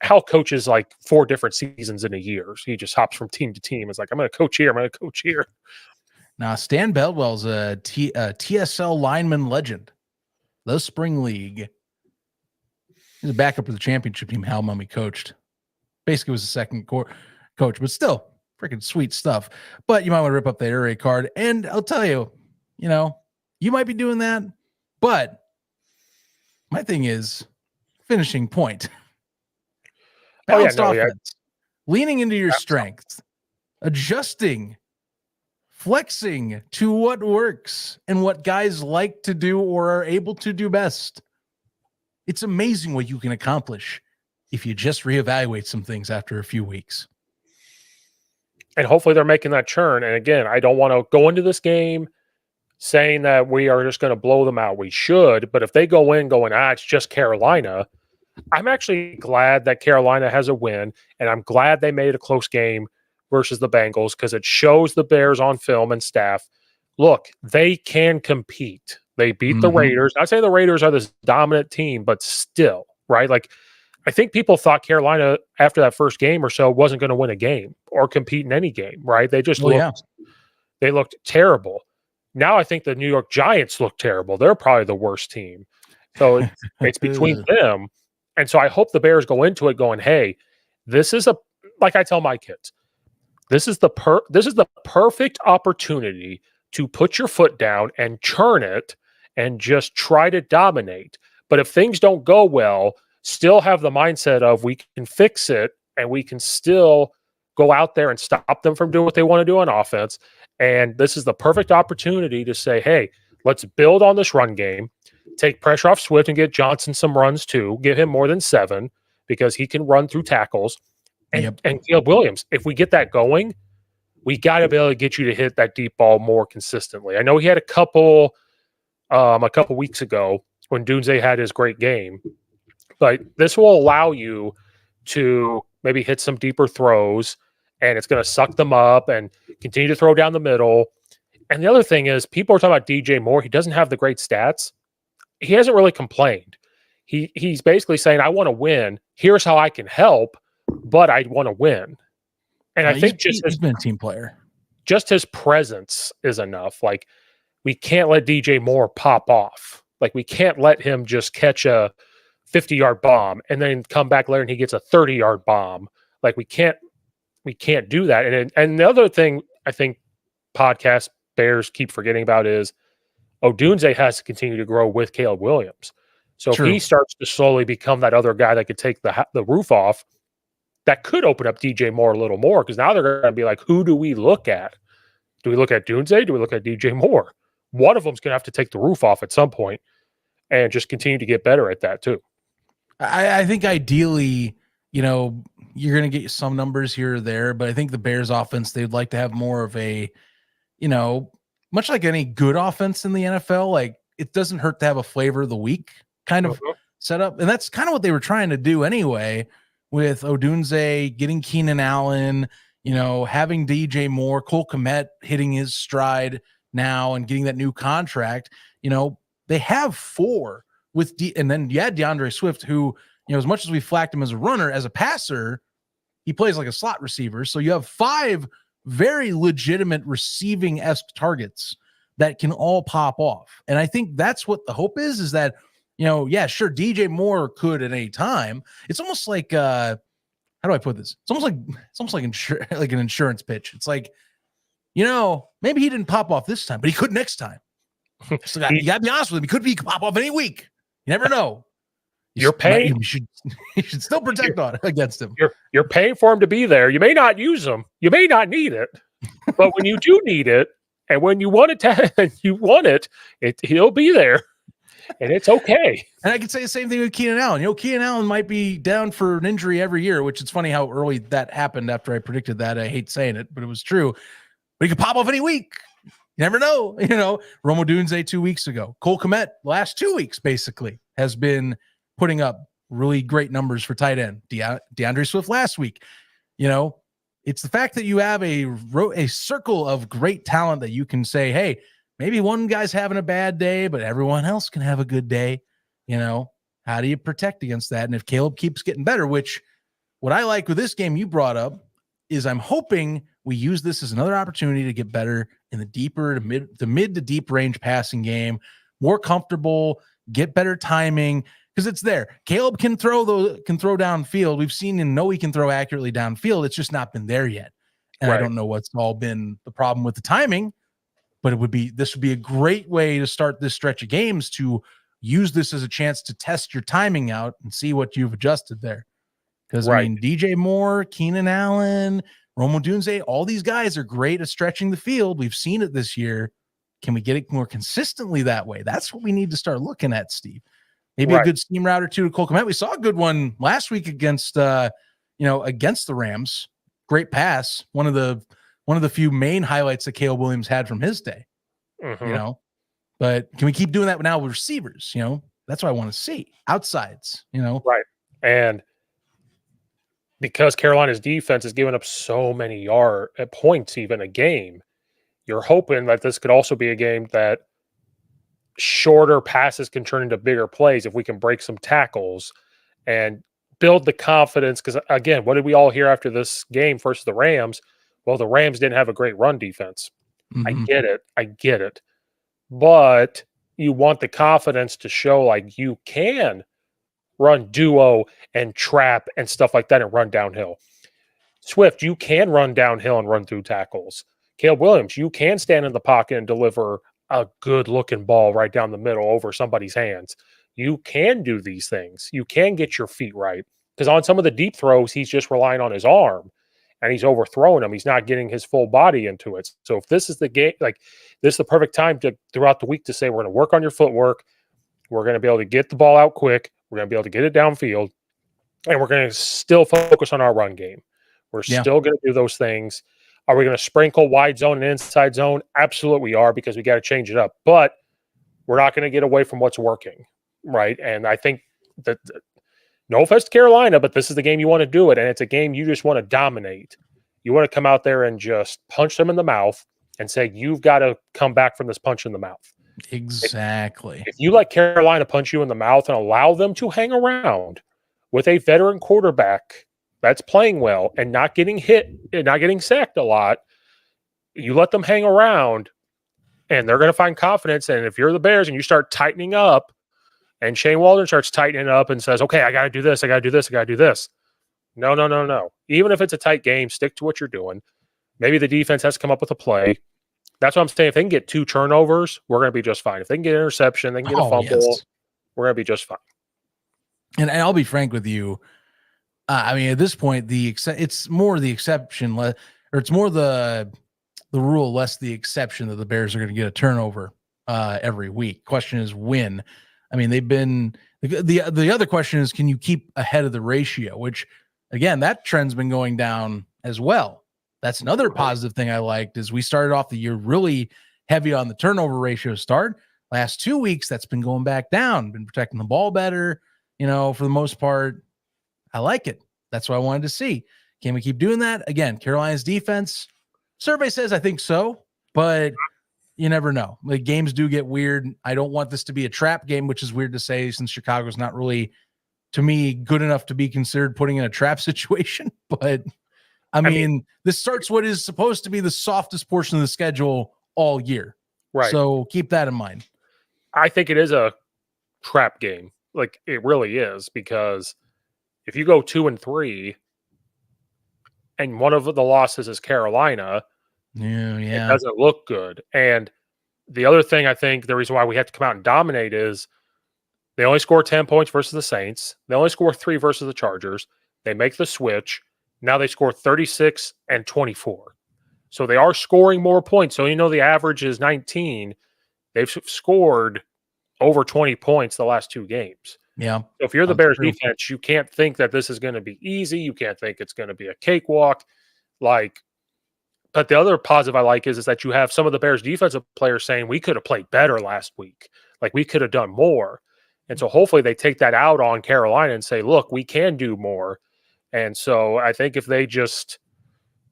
Hal coaches like 4 different seasons in a year. So he just hops from team to team. It's like, I'm going to coach here. I'm going to coach here. Now, Stan Baldwell's a TSL lineman legend. The Spring League. He's a backup for the championship team Hal Mummy coached. Basically was the second coach, but still freaking sweet stuff. But you might want to rip up the air raid card. And I'll tell you, you might be doing that, but my thing is finishing point. Balanced offense, leaning into your strengths, adjusting, flexing to what works and what guys like to do or are able to do best. It's amazing what you can accomplish if you just reevaluate some things after a few weeks. And hopefully they're making that churn. And again, I don't want to go into this game saying that we are just going to blow them out. We should. But if they go in going, it's just Carolina, I'm actually glad that Carolina has a win. And I'm glad they made a close game versus the Bengals because it shows the Bears on film and staff, look, they can compete. They beat the Raiders. I'd say the Raiders are this dominant team, but still, right? Like, I think people thought Carolina after that first game or so wasn't going to win a game or compete in any game, right? They just they looked terrible. Now I think the New York Giants look terrible. They're probably the worst team. So it's between them. And so I hope the Bears go into it going, hey, this is like I tell my kids, this is the perfect opportunity to put your foot down and churn it and just try to dominate. But if things don't go well, still have the mindset of we can fix it and we can still go out there and stop them from doing what they want to do on offense. And this is the perfect opportunity to say, hey, let's build on this run game, take pressure off Swift and get Johnson some runs too, give him more than 7 because he can run through tackles. And Caleb Williams, if we get that going, we got to be able to get you to hit that deep ball more consistently. I know he had a couple weeks ago when Dunze had his great game, but this will allow you to maybe hit some deeper throws, and it's going to suck them up and continue to throw down the middle. And the other thing is, people are talking about DJ Moore. He doesn't have the great stats. He hasn't really complained. He's basically saying, I want to win. Here's how I can help, but I want to win. And I think he's been a team player. Just his presence is enough. Like, we can't let DJ Moore pop off. Like, we can't let him just catch a 50-yard bomb and then come back later and he gets a 30-yard bomb. Like, we can't do that. And the other thing I think podcast Bears keep forgetting about is Odunze has to continue to grow with Caleb Williams. So if he starts to slowly become that other guy that could take the roof off, that could open up DJ Moore a little more, because now they're going to be like, who do we look at? Do we look at Dunze? Do we look at DJ Moore? One of them's going to have to take the roof off at some point and just continue to get better at that too. I think ideally, you're going to get some numbers here or there, but I think the Bears offense, they'd like to have more of a, much like any good offense in the NFL, like it doesn't hurt to have a flavor of the week kind of setup. And that's kind of what they were trying to do anyway, with Odunze, getting Keenan Allen, having DJ Moore, Cole Kmet hitting his stride now and getting that new contract. They have 4 with and then you had DeAndre Swift, who, as much as we flacked him as a runner, as a passer, he plays like a slot receiver. So you have 5 very legitimate receiving-esque targets that can all pop off. And I think that's what the hope is that, sure, DJ Moore could at any time. It's almost like, how do I put this? It's almost like like an insurance pitch. It's like, maybe he didn't pop off this time, but he could next time. So you got to be honest with him. He could pop off any week. You never know. You're paying. You should still protect against him. You're paying for him to be there. You may not use him. You may not need it, but when you do need it, and when you want it, he'll be there, and it's okay. And I can say the same thing with Keenan Allen. Keenan Allen might be down for an injury every year, which it's funny how early that happened after I predicted that. I hate saying it, but it was true. But he could pop off any week. You never know. Rome Odunze 2 weeks ago. Cole Kmet, last 2 weeks, basically, has been putting up really great numbers for tight end. DeAndre Swift last week. It's the fact that you have a circle of great talent that you can say, hey, maybe one guy's having a bad day, but everyone else can have a good day. How do you protect against that? And if Caleb keeps getting better, which what I like with this game you brought up is I'm hoping we use this as another opportunity to get better in the mid to deep range passing game, more comfortable, get better timing, because it's there. Caleb can throw downfield. We've seen and know he can throw accurately downfield. It's just not been there yet. And right. I don't know what's all been the problem with the timing, but this would be a great way to start this stretch of games, to use this as a chance to test your timing out and see what you've adjusted there. Because DJ Moore, Keenan Allen, Rome Odunze, all these guys are great at stretching the field. We've seen it this year. Can we get it more consistently that way? That's what we need to start looking at, Steve. Maybe a good seam route or two to Cole Kmet. We saw a good one last week against the Rams. Great pass. One of the few main highlights that Caleb Williams had from his day. Mm-hmm. But can we keep doing that now with receivers? That's what I want to see. Outsides. Right. And because Carolina's defense is giving up so many points even a game, you're hoping that this could also be a game that shorter passes can turn into bigger plays if we can break some tackles and build the confidence. Because again, what did we all hear after this game versus the Rams? Well, the Rams didn't have a great run defense. Mm-hmm. I get it. But you want the confidence to show like you can run duo and trap and stuff like that and run downhill. Swift, you can run downhill and run through tackles. Caleb Williams, you can stand in the pocket and deliver a good looking ball right down the middle over somebody's hands. You can do these things. You can get your feet right. Because on some of the deep throws, he's just relying on his arm and he's overthrowing them. He's not getting his full body into it. So if this is the game, like this is the perfect time to throughout the week to say, we're going to work on your footwork. We're going to be able to get the ball out quick. We're going to be able to get it downfield. And we're going to still focus on our run game. We're still going to do those things. Are we going to sprinkle wide zone and inside zone? Absolutely we are, because we got to change it up. But we're not going to get away from what's working, right? And I think that, no offense to Carolina, but this is the game you want to do it, and it's a game you just want to dominate. You want to come out there and just punch them in the mouth and say, you've got to come back from this punch in the mouth. Exactly. If you let Carolina punch you in the mouth and allow them to hang around with a veteran quarterback that's playing well and not getting hit and not getting sacked a lot, you let them hang around and they're going to find confidence. And if you're the Bears and you start tightening up and Shane Waldron starts tightening up and says, okay, I got to do this, I got to do this, I got to do this. No. Even if it's a tight game, stick to what you're doing. Maybe the defense has to come up with a play. That's what I'm saying. If they can get 2 turnovers, we're going to be just fine. If they can get an interception, they can get a fumble, we're going to be just fine. And I'll be frank with you. I mean, at this point, it's more the exception, or it's more the rule, less the exception that the Bears are going to get a turnover every week. Question is when. I mean, they've been the other question is, can you keep ahead of the ratio? Which, again, that trend's been going down as well. That's another positive thing I liked is we started off the year really heavy on the turnover ratio start. Last 2 weeks, that's been going back down. Been protecting the ball better, for the most part. I like it. That's what I wanted to see. Can we keep doing that? Again, Carolina's defense, survey says I think so, but you never know. The games do get weird. I don't want this to be a trap game, which is weird to say since Chicago's not really, to me, good enough to be considered putting in a trap situation. But, I mean, this starts what is supposed to be the softest portion of the schedule all year. Right. So keep that in mind. I think it is a trap game. Like, it really is, because if you go 2-3 and one of the losses is Carolina, it doesn't look good. And the other thing, I think the reason why we have to come out and dominate is they only score 10 points versus the Saints. They only score 3 versus the Chargers. They make the switch. Now they score 36 and 24. So they are scoring more points. So the average is 19. They've scored over 20 points the last 2 games. Yeah. So if you're the Bears defense, you can't think that this is going to be easy. You can't think it's going to be a cakewalk. But the other positive I like is that you have some of the Bears defensive players saying we could have played better last week. Like, we could have done more. And so hopefully they take that out on Carolina and say, look, we can do more. And so I think if they just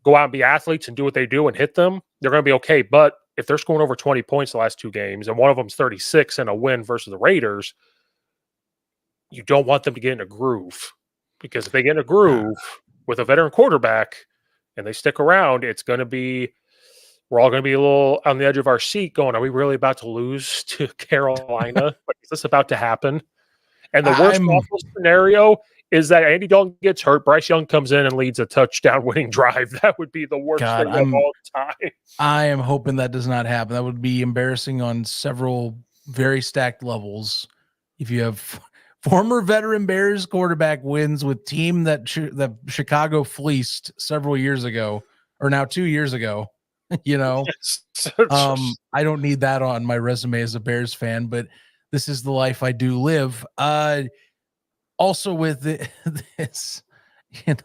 go out and be athletes and do what they do and hit them, they're going to be okay. But if they're scoring over 20 points the last 2 games and one of them's 36 and a win versus the Raiders, you don't want them to get in a groove, because if they get in a groove with a veteran quarterback and they stick around, it's going to be, we're all going to be a little on the edge of our seat going, are we really about to lose to Carolina? Is this about to happen? And the worst possible scenario is that Andy Dalton gets hurt. Bryce Young comes in and leads a touchdown winning drive. That would be the worst thing of all time. I am hoping that does not happen. That would be embarrassing on several very stacked levels. If you have former veteran Bears quarterback wins with team that Chicago fleeced several years ago, or now 2 years ago, I don't need that on my resume as a Bears fan. But this is the life I do live. Also with this,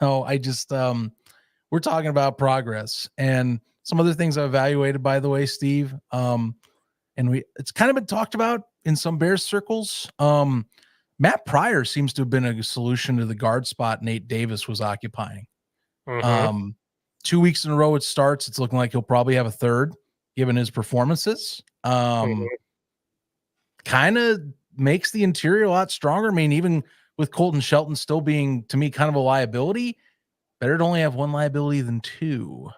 I just we're talking about progress and some other things I've evaluated, by the way, Steve. And it's kind of been talked about in some Bears circles. Matt Pryor seems to have been a solution to the guard spot Nate Davis was occupying. 2 weeks in a row it starts. It's looking like he'll probably have a third, given his performances. Kind of makes the interior a lot stronger. I mean, even with Colton Shelton still being, to me, kind of a liability, better to only have one liability than two.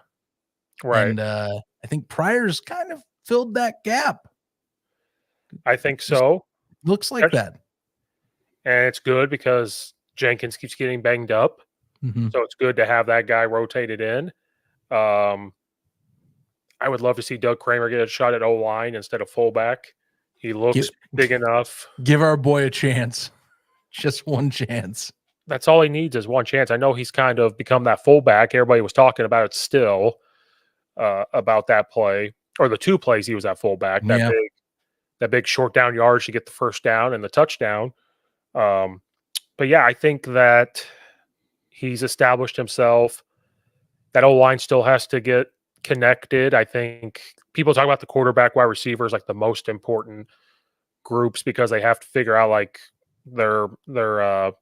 Right. And I think Pryor's kind of filled that gap. I think so. Looks like that. And it's good because Jenkins keeps getting banged up. So it's good to have that guy rotated in. I would love to see Doug Kramer get a shot at O-line instead of fullback. He looks big enough. Give our boy a chance. Just one chance. That's all he needs is one chance. I know he's kind of become that fullback. Everybody was talking about it still, about that play, or the two plays he was at fullback. That big short down yardage to get the first down and the touchdown. But yeah, I think that he's established himself. That O-line still has to get connected. I think people talk about the quarterback, wide receivers, like the most important groups, because they have to figure out like their the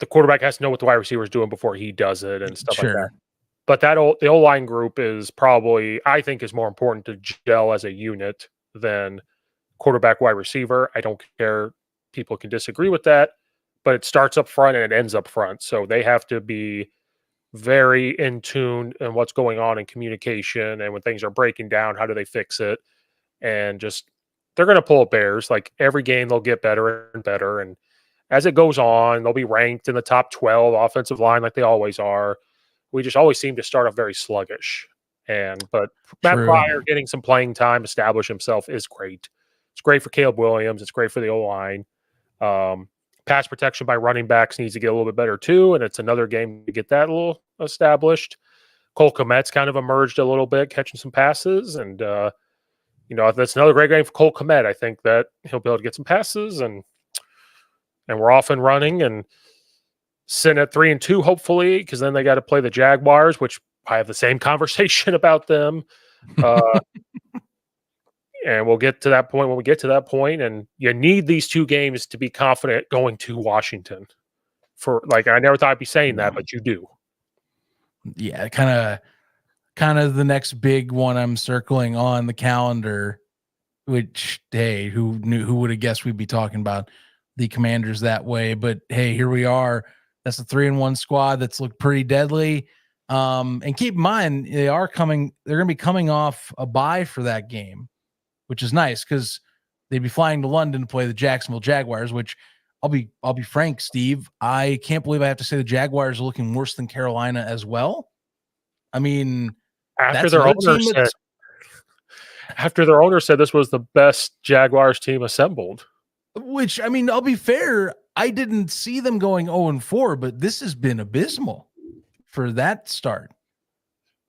quarterback has to know what the wide receiver is doing before he does it and stuff like that. But the O-line group is probably, I think, is more important to gel as a unit than quarterback, wide receiver. I don't care. People can disagree with that, but it starts up front and it ends up front. So they have to be very in tune in what's going on in communication, and when things are breaking down, how do they fix it? And just, they're going to pull Bears. Like every game, they'll get better and better. And as it goes on, they'll be ranked in the top 12 offensive line like they always are. We just always seem to start off very sluggish. But Matt Pryor getting some playing time, establish himself, is great. It's great for Caleb Williams. It's great for the O-line. Pass protection by running backs needs to get a little bit better too, and it's another game to get that a little established. Cole Kmet's kind of emerged a little bit, catching some passes, and that's another great game for Cole Kmet. I think that he'll be able to get some passes, and we're off and running, and sitting at 3-2, hopefully, because then they got to play the Jaguars, which I have the same conversation about them. And we'll get to that point when we get to that point. And you need these two games to be confident going to Washington. I never thought I'd be saying that, but you do. Yeah, kind of the next big one I'm circling on the calendar, which, hey, who would have guessed we'd be talking about the Commanders that way? But hey, here we are. That's a 3-1 squad that's looked pretty deadly. And keep in mind, they're going to be coming off a bye for that game, which is nice because they'd be flying to London to play the Jacksonville Jaguars, which I'll be frank, Steve, I can't believe I have to say the Jaguars are looking worse than Carolina as well. I mean, after their owner said this was the best Jaguars team assembled. Which, I mean, I'll be fair, I didn't see them going 0-4, but this has been abysmal for that start.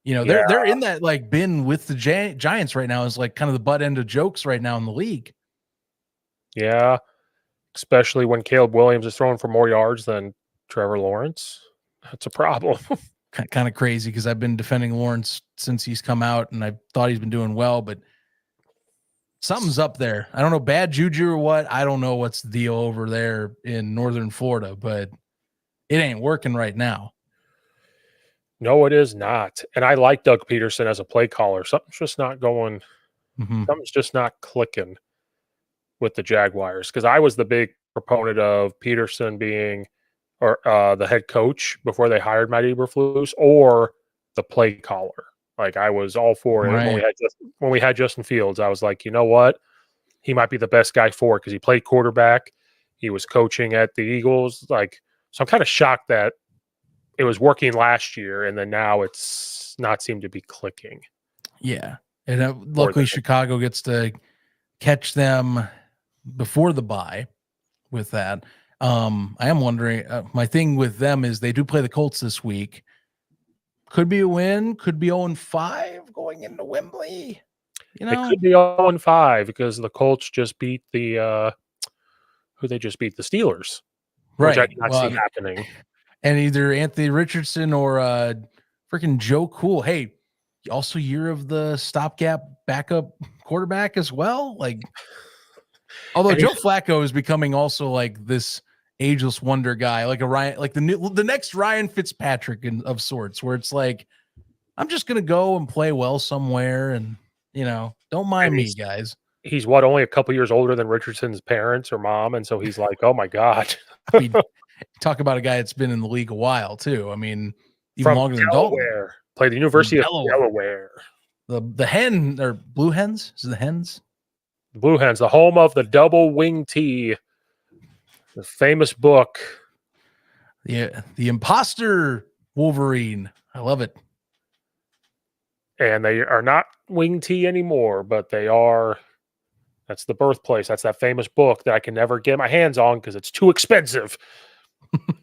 They're in that like bin with the Giants right now, is like kind of the butt end of jokes right now in the league. Yeah, especially when Caleb Williams is throwing for more yards than Trevor Lawrence. That's a problem. Kind of crazy because I've been defending Lawrence since he's come out, and I thought he's been doing well, but something's up there. I don't know, bad juju or what. I don't know what's the deal over there in northern Florida, but it ain't working right now. No, it is not. And I like Doug Peterson as a play caller. Something's just not going. Something's just not clicking with the Jaguars, because I was the big proponent of Peterson being the head coach before they hired Matt Eberflus, or the play caller. Like, I was all for it. Right. When we had Justin Fields, I was like, you know what? He might be the best guy for it because he played quarterback. He was coaching at the Eagles. So I'm kind of shocked that it was working last year, and then now it's not seemed to be clicking. Yeah. And luckily Chicago gets to catch them before the bye with that. I am wondering, my thing with them is they do play the Colts this week. Could be a win, could be 0-5 going into Wembley. You It know, could be 0-5 because the Colts just beat the who they just beat? The Steelers, which I right? did not Well, I see mean, happening. and either Anthony Richardson or freaking Joe Cool. Hey, also year of the stopgap backup quarterback as well. Like, although And Joe Flacco is becoming also like this ageless wonder guy, like a Ryan, like the next Ryan Fitzpatrick of sorts, where it's like I'm just gonna go and play well somewhere, and don't mind me, he's guys. he's what, only a couple years older than Richardson's parents or mom, and so he's like, "Oh my god." I mean, talk about a guy that's been in the league a while too. I mean, even From longer than Dalton. Delaware, played the From University of Delaware. Delaware. The hen or blue hens? Is it the hens? The Blue Hens, the home of the double wing tee, the famous book. The imposter Wolverine. I love it. And they are not wing tee anymore, but they are. That's the birthplace. That's that famous book that I can never get my hands on because it's too expensive.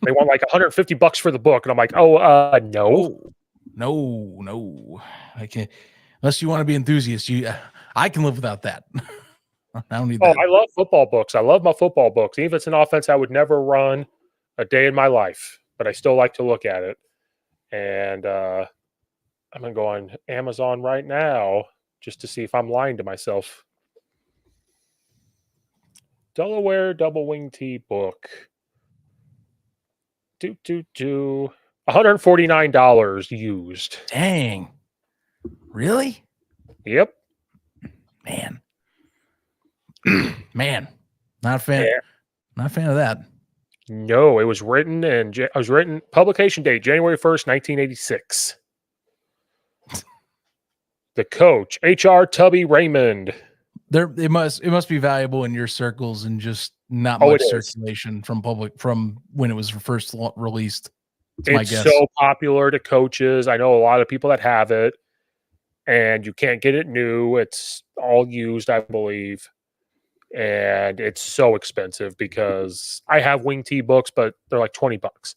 They want like $150 for the book, and I'm like, no. Oh, no. I can't. Unless you want to be enthusiast, I can live without that. I don't need that. I love football books. I love my football books. Even if it's an offense I would never run a day in my life, but I still like to look at it. And I'm going to go on Amazon right now just to see if I'm lying to myself. Delaware double wing tee book. $149 used. Dang. Really? Yep. Man. Not a fan. Yeah. Not a fan of that. No, it was written publication date January 1st, 1986. The coach, H.R. Tubby Raymond. It must be valuable in your circles and just not Oh, much it is. circulation from when it was first released. It's so popular to coaches. I know a lot of people that have it, and you can't get it new. It's all used, I believe. And it's so expensive because I have wing tee books, but they're like $20.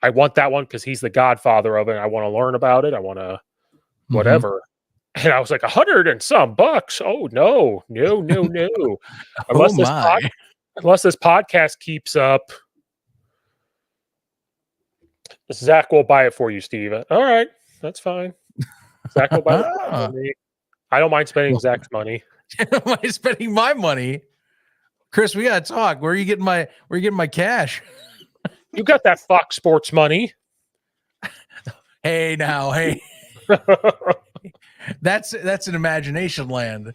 I want that one because he's the godfather of it. And I want to learn about it. I want to whatever. And I was like, 100 and some bucks. Oh no. Unless this podcast keeps up, Zach will buy it for you, Steve. All right, that's fine. Zach will buy it for me. I don't mind spending Zach's money. Am I spending my money? Chris, we gotta talk. Where are you getting my cash? You got that Fox Sports money. Hey. That's an imagination land.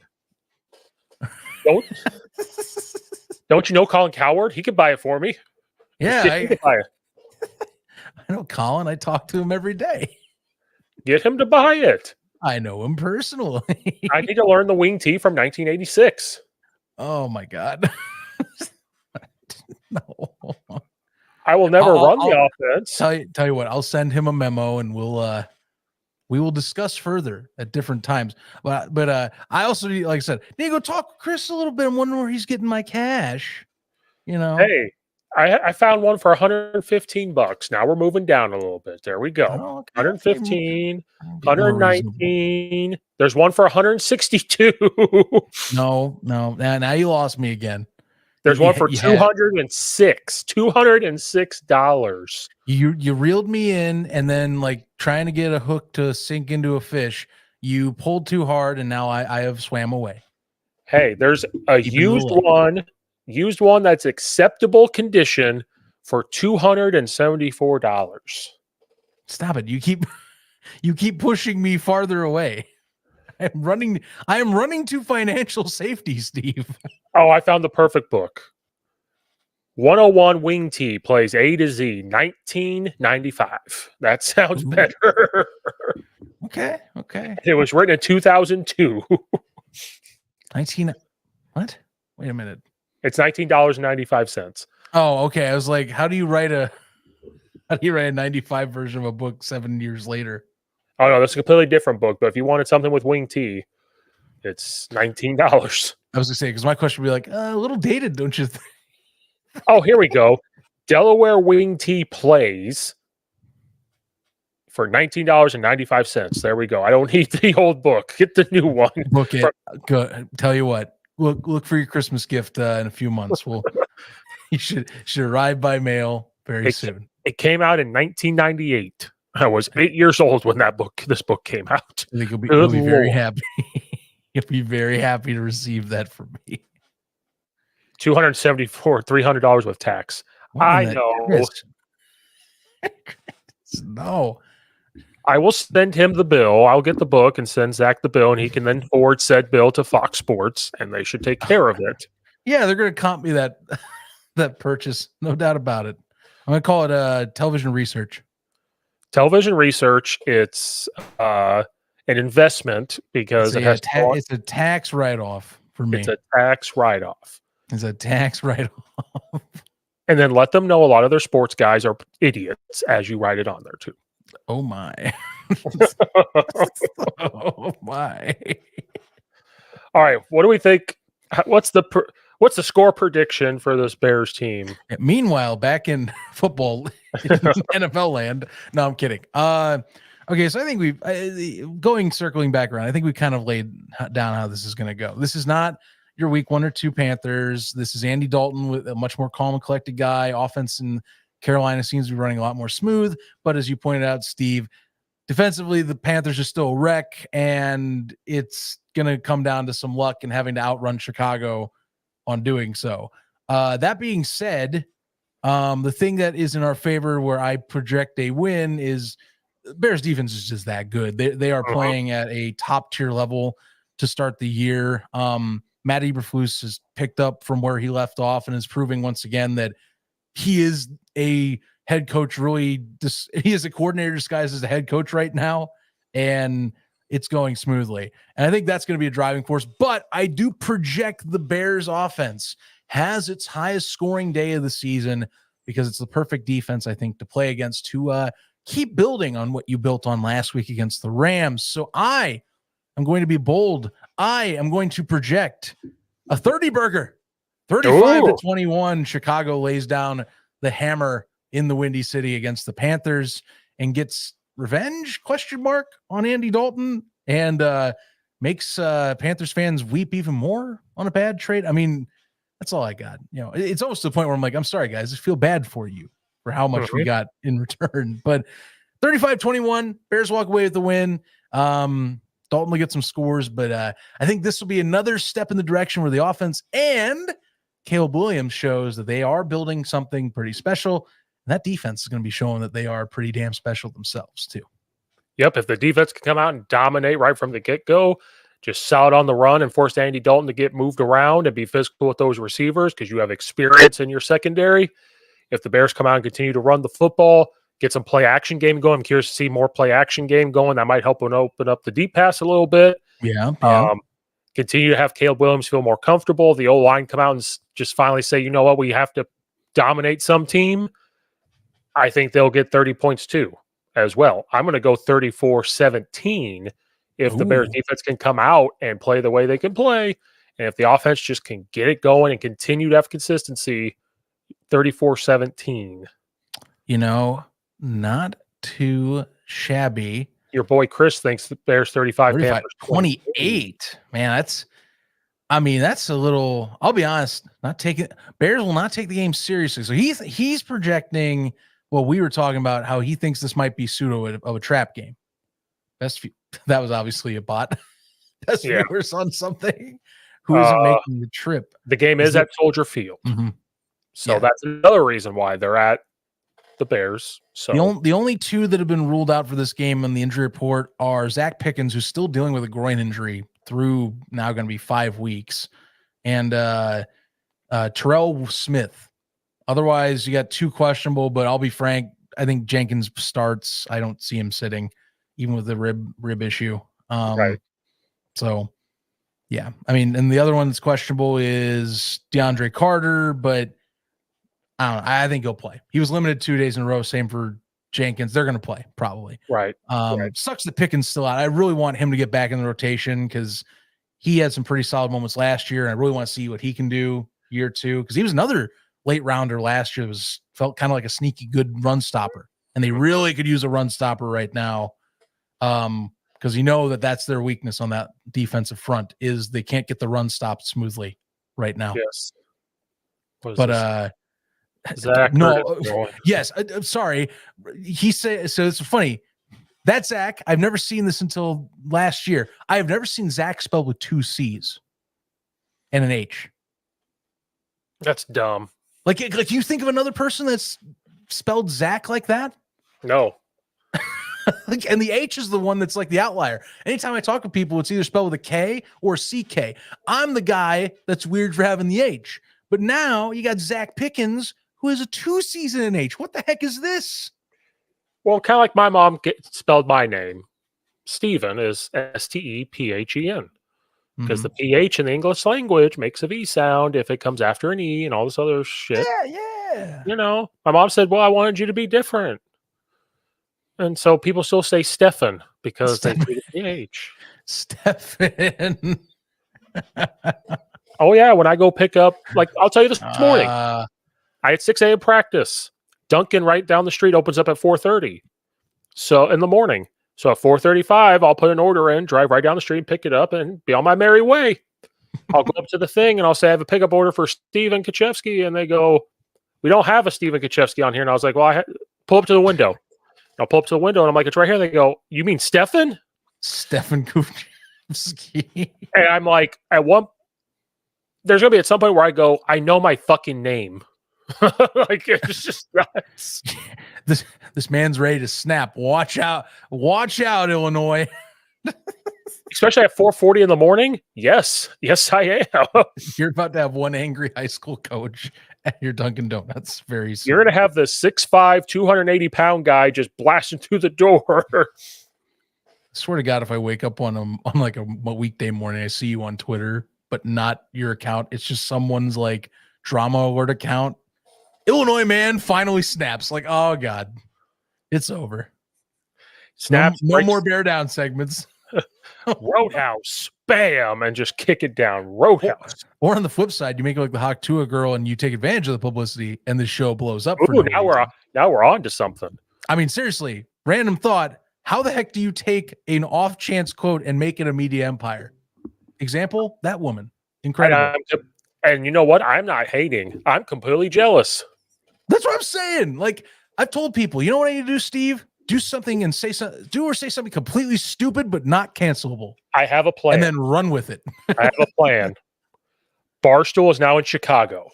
Don't you know Colin Coward? He could buy it for me. Yeah, he could buy it. I know Colin. I talk to him every day. Get him to buy it. I know him personally. I need to learn the wing tee from 1986. Oh my god. No. I will never run the offense. Tell you what, I'll send him a memo and we will discuss further at different times. But I also need, like I said, need to go talk with Chris a little bit. I'm wondering where he's getting my cash. Hey, I found one for $115. Now we're moving down a little bit. There we go. Oh, okay. 115, 119. There's one for 162. No. Now you lost me again. There's one for $206. You reeled me in, and then like trying to get a hook to sink into a fish, you pulled too hard, and now I have swam away. Hey, there's a used one that's acceptable condition for $274. Stop it. You keep pushing me farther away. I am running to financial safety, Steve. Oh, I found the perfect book. 101 Wing Tee plays A to Z, 1995. That sounds better. Okay. It was written in 2002. What? Wait a minute. It's $19.95. Oh, okay. I was like, how do you write a 95 version of a book 7 years later? Oh no, that's a completely different book. But if you wanted something with wing tee, it's $19. I was gonna say, because my question would be like, a little dated, don't you think? Oh, here we go. Delaware wing tee plays for $19.95. There we go. I don't need the old book. Get the new one. Book it. Go, tell you what. Look for your Christmas gift in a few months. You should arrive by mail very soon. It came out in 1998. I was 8 years old when this book came out. I think you'll be very happy. You'll be very happy to receive that from me. $300 with tax. I know. No. I will send him the bill. I'll get the book and send Zach the bill, and he can then forward said bill to Fox Sports, and they should take care of it. Yeah, they're going to comp me that purchase, no doubt about it. I'm going to call it television research. Television research. It's an investment because it's a tax write-off for me. It's a tax write-off. It's a tax write-off. And then let them know a lot of their sports guys are idiots as you write it on there too. Oh my. Oh my. All right. What do we think? What's the score prediction for this Bears team? Meanwhile, back in football, NFL land. No, I'm kidding. Okay, so I think circling back around, I think we kind of laid down how this is going to go. This is not your week 1 or 2 Panthers. This is Andy Dalton with a much more calm and collected guy. Offense in Carolina seems to be running a lot more smooth. But as you pointed out, Steve, defensively, the Panthers are still a wreck, and it's going to come down to some luck and having to outrun Chicago on doing so. That being said, the thing that is in our favor where I project a win is Bears defense is just that good. They are playing at a top tier level to start the year. Matt Eberflus has picked up from where he left off and is proving once again that he is a head coach. He is a coordinator disguised as a head coach right now, and it's going smoothly. And I think that's going to be a driving force. But I do project the Bears offense has its highest scoring day of the season because it's the perfect defense, I think, to play against to keep building on what you built on last week against the Rams. So I am going to be bold. I am going to project a 30-burger, 35-21. Chicago lays down the hammer in the Windy City against the Panthers and gets revenge ? On Andy Dalton and makes Panthers fans weep even more on a bad trade. I mean, that's all I got. It's almost to the point where I'm like, I'm sorry, guys, I feel bad for you for how much we got in return. But 35-21, Bears walk away with the win. Dalton will get some scores, but I think this will be another step in the direction where the offense and Caleb Williams shows that they are building something pretty special. And that defense is going to be showing that they are pretty damn special themselves too. Yep. If the defense can come out and dominate right from the get-go, just solid on the run and force Andy Dalton to get moved around and be physical with those receivers because you have experience in your secondary. If the Bears come out and continue to run the football, get some play action game going. I'm curious to see more play action game going. That might help open up the deep pass a little bit. Yeah. Continue to have Caleb Williams feel more comfortable. The O-line come out and just finally say, you know what, we have to dominate some team. I think they'll get 30 points too as well. I'm going to go 34-17 if the Bears defense can come out and play the way they can play. And if the offense just can get it going and continue to have consistency, 34-17. Not too shabby. Your boy Chris thinks the Bears 35 Panthers 28. Man, that's a little. I'll be honest. Bears will not take the game seriously. So he's projecting what we were talking about. How he thinks this might be pseudo of a trap game. That was obviously a bot. Best viewers on something. Who isn't making the trip? The game is at Soldier Field, so that's another reason why they're at the Bears. So the only two that have been ruled out for this game on the injury report are Zach Pickens, who's still dealing with a groin injury through now going to be 5 weeks, and Terrell Smith. Otherwise, you got 2 questionable, but I'll be frank, I think Jenkins starts. I don't see him sitting, even with the rib issue. Right. So, yeah. I mean, and the other one that's questionable is DeAndre Carter, but I don't know. I think he'll play. He was limited 2 days in a row. Same for Jenkins. They're going to play probably. Right. Sucks that Pickens still out. I really want him to get back in the rotation because he had some pretty solid moments last year. And I really want to see what he can do year 2 because he was another late rounder last year. Felt kind of like a sneaky good run stopper and they really could use a run stopper right now. Because you know that's their weakness on that defensive front is they can't get the run stopped smoothly right now. Yes. But Zach, no, yes, I'm sorry. He said so. It's funny. That's Zach. I've never seen this until last year. I have never seen Zach spelled with 2 C's and an H. That's dumb. Like you think of another person that's spelled Zach like that? No. And the H is the one that's like the outlier. Anytime I talk to people, it's either spelled with a K or CK. I'm the guy that's weird for having the H. But now you got Zach Pickens, who has a 2 C's and an H. What the heck is this? Well, kind of like my mom spelled my name. Stephen is Stephen. Because the PH in the English language makes a V sound if it comes after an E and all this other shit. Yeah. You know, my mom said, well, I wanted you to be different. And so people still say Stefan because they see the PH. Stefan. Oh, yeah. When I go pick up, like, I'll tell you this morning, I had 6 a.m. practice. Duncan right down the street opens up at 4:30. So in the morning. So at 4:35, I'll put an order in, drive right down the street, pick it up, and be on my merry way. I'll go up to the thing and I'll say, I have a pickup order for Steven Kaczewski. And they go, we don't have a Steven Kaczewski on here. And I was like, well, pull up to the window. I'll pull up to the window and I'm like, it's right here. They go, you mean Stefan? Stefan Kaczewski. And I'm like, there's going to be at some point where I go, I know my fucking name. Like, it's just nuts. This man's ready to snap. Watch out, Illinois. Especially at 4:40 in the morning. Yes, I am. You're about to have one angry high school coach at your Dunkin' Donuts very soon. You're going to have the 6'5", 280-pound guy just blasting through the door. I swear to God, if I wake up on like a weekday morning, I see you on Twitter, but not your account. It's just someone's like drama alert account. Illinois man finally snaps. Like, oh God, it's over. Snaps. No more bear down segments. Roadhouse, bam, and just kick it down. Roadhouse. Or on the flip side, you make it like the Hawk Tua girl, and you take advantage of the publicity, and the show blows up. Ooh, now we're on to something. I mean, seriously, random thought. How the heck do you take an off chance quote and make it a media empire? Example: that woman, incredible. And you know what? I'm not hating. I'm completely jealous. That's what I'm saying. Like, I've told people, you know what I need to do, Steve? Do something and say something completely stupid but not cancelable. I have a plan. And then run with it. I have a plan. Barstool is now in Chicago.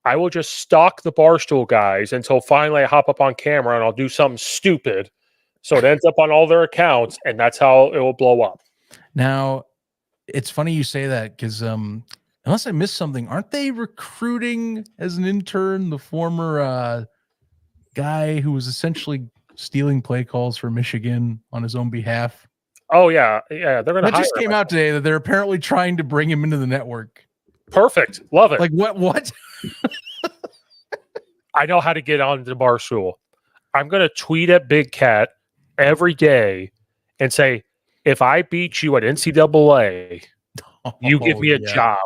I will just stalk the Barstool guys until finally I hop up on camera and I'll do something stupid. So it ends up on all their accounts, and that's how it will blow up. Now, it's funny you say that because unless I missed something, aren't they recruiting as an intern the former guy who was essentially stealing play calls for Michigan on his own behalf? Oh yeah. They're gonna. That just came out today that they're apparently trying to bring him into the network. Perfect, love it. Like what? I know how to get on the Barstool. I'm gonna tweet at Big Cat every day and say, if I beat you at NCAA, you give me a job.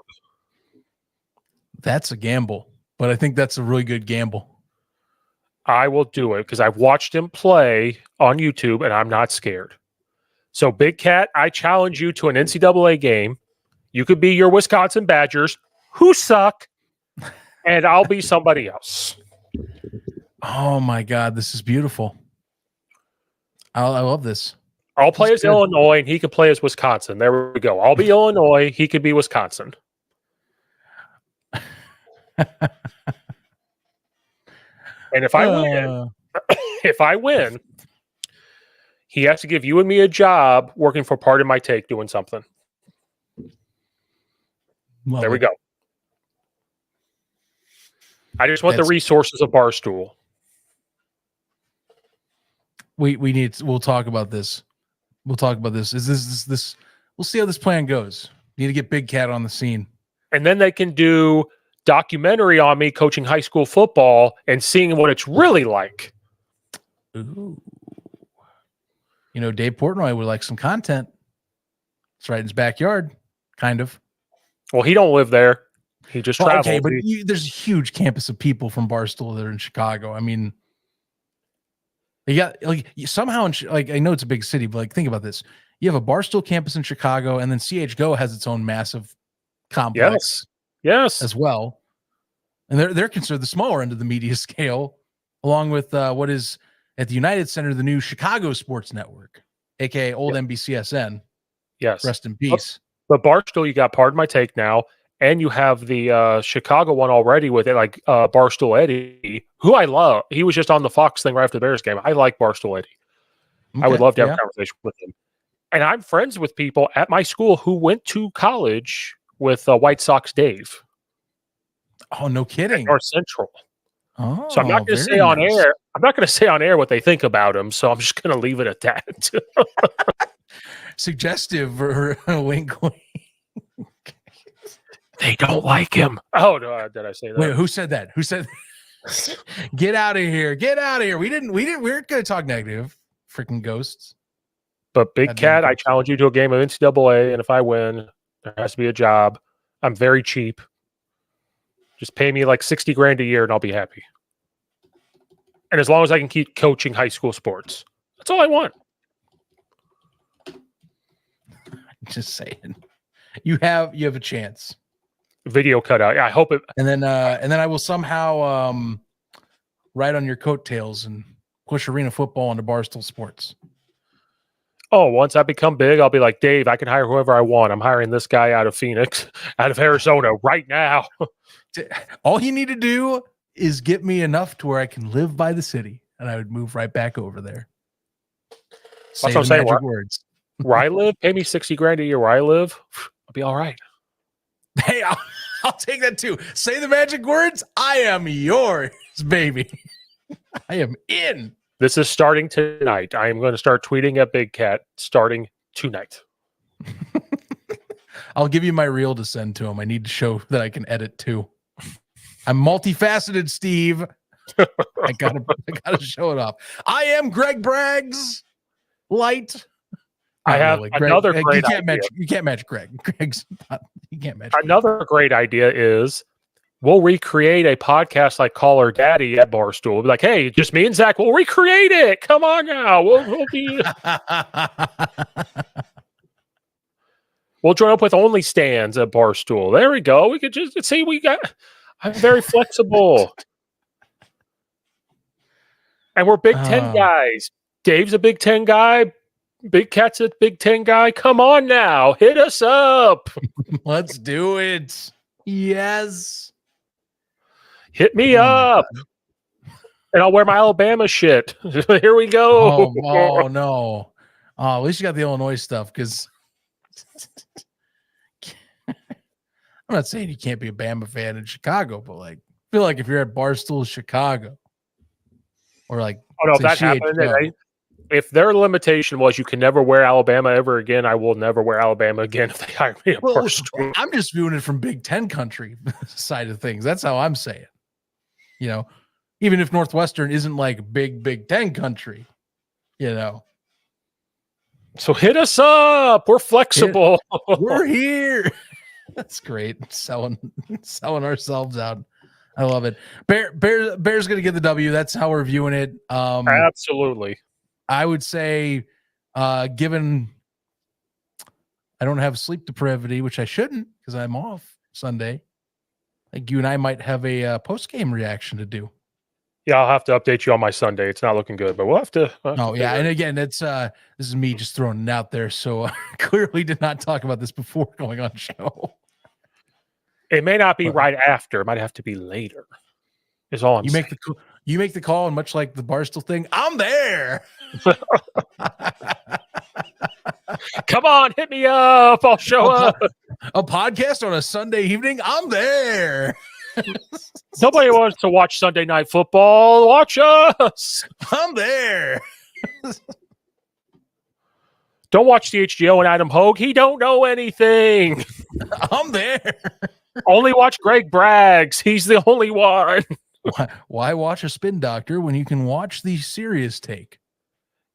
That's a gamble, but I think that's a really good gamble. I will do it because I've watched him play on YouTube and I'm not scared. So, Big Cat, I challenge you to an NCAA game. You could be your Wisconsin Badgers, who suck, and I'll be somebody else. Oh, my God. This is beautiful. I love this. I'll play as Illinois, and he could play as Wisconsin. There we go. I'll be Illinois. He could be Wisconsin. And if I win, he has to give you and me a job working for Part of My Take doing something. There we go. I just want the resources of Barstool. We'll talk about this. We'll talk about this. Is this we'll see how this plan goes. Need to get Big Cat on the scene. And then they can do documentary on me coaching high school football and seeing what it's really like. Ooh. You know, Dave Portnoy would like some content. It's right in his backyard, kind of. Well, he don't live there. He just travels. Okay, but there's a huge campus of people from Barstool that are in Chicago. I mean, You got like somehow, like I know it's a big city, but like think about this: you have a Barstool campus in Chicago, and then CHGO has its own massive complex Yes. as well, and they're considered the smaller end of the media scale, along with what is at the United Center the new Chicago Sports Network, aka old NBCSN. Yes. Rest in peace. But Barstool, you got Pardon My Take now, and you have the Chicago one already with it, like Barstool Eddie, who I love. He was just on the Fox thing right after the Bears game. I like Barstool Eddie. I would love to have a conversation with him. And I'm friends with people at my school who went to college with White Sox Dave. Oh, no kidding. North Central. Oh, so I'm not going to say on air. I'm not going to say on air what they think about him. So I'm just going to leave it at that. Suggestive or wink, wink. They don't like him. Oh, no, did I say that? Wait, who said that? Who said? Get out of here! Get out of here! We weren't going to talk negative. Freaking ghosts. But Big Cat, I challenge you to a game of NCAA, and if I win, there has to be a job. I'm very cheap. Just pay me like $60,000 a year, and I'll be happy. And as long as I can keep coaching high school sports, that's all I want. Just saying, you have a chance. Video cutout. Yeah, I hope it. And then I will somehow ride on your coattails and push arena football into Barstool Sports. Oh, once I become big, I'll be like, Dave, I can hire whoever I want. I'm hiring this guy out of Phoenix, out of Arizona right now. All you need to do is get me enough to where I can live by the city, and I would move right back over there. That's what I'm saying. Words. Where I live, pay me $60,000 a year where I live. I'll be all right. Hey, I'll take that too. Say the magic words. I am yours, baby. I am in. This is starting tonight. I am going to start tweeting at Big Cat starting tonight. I'll give you my reel to send to him. I need to show that I can edit too. I'm multifaceted, Steve. I gotta show it off. I am Greg Braggs. Light. I have another great idea. You can't match Greg. You can't match. Another great idea is we'll recreate a podcast like Call Her Daddy at Barstool. We'll be like, hey, just me and Zach. We'll recreate it. Come on now. We'll be. We'll join up with Only Stands at Barstool. There we go. We could just see I'm very flexible. And we're Big Ten guys. Dave's a Big Ten guy. Big Cat's a Big Ten guy. Come on now. Hit us up. Let's do it. Yes. Hit me up. And I'll wear my Alabama shit. Here we go. Oh no. At least you got the Illinois stuff, because I'm not saying you can't be a Bama fan in Chicago, but like, I feel like if you're at Barstool Chicago, or like, oh no, if that happened, if their limitation was you can never wear Alabama ever again, I will never wear Alabama again if they hire me at Barstool. I'm just viewing it from Big Ten country side of things. That's how I'm saying. You know, even if Northwestern isn't like Big Ten country, you know. So hit us up. We're flexible. We're here. That's great. Selling ourselves out. I love it. Bears going to get the W. That's how we're viewing it. Absolutely. I would say, given I don't have sleep depravity, which I shouldn't because I'm off Sunday, like you and I might have a post-game reaction to do. Yeah, I'll have to update you on my Sunday. It's not looking good, but we'll have to. And again, it's this is me just throwing it out there. So clearly did not talk about this before going on show. It may not be right after. It might have to be later. Is all I'm saying. You make the call, and much like the Barstool thing, I'm there. Come on, hit me up. I'll show up. A podcast on a Sunday evening, I'm there. Nobody wants to watch Sunday Night Football. Watch us. I'm there. Don't watch the HGO and Adam Hogue. He don't know anything. I'm there. Only watch Greg Braggs. He's the only one. Why watch a spin doctor when you can watch the serious take?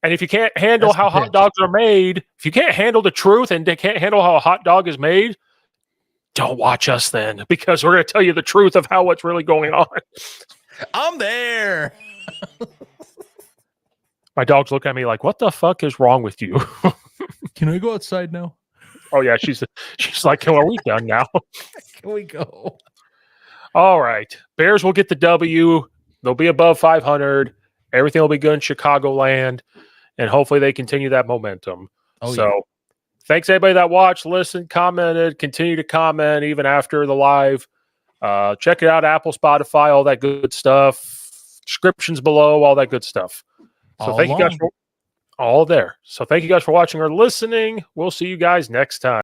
And if you can't handle how hot dogs are made, if you can't handle the truth and they can't handle how a hot dog is made, don't watch us then, because we're going to tell you the truth of what's really going on. I'm there. My dog's looking at me like, what the fuck is wrong with you? Can I go outside now? Oh, yeah. She's like, are we done now? Can we go? All right. Bears will get the W. They'll be above 500. Everything will be good in Chicagoland. And hopefully they continue that momentum. Thanks everybody that watched, listened, commented, continue to comment even after the live. Check it out, Apple, Spotify, all that good stuff. Descriptions below, all that good stuff. So thank you guys for all there. So thank you guys for watching or listening. We'll see you guys next time.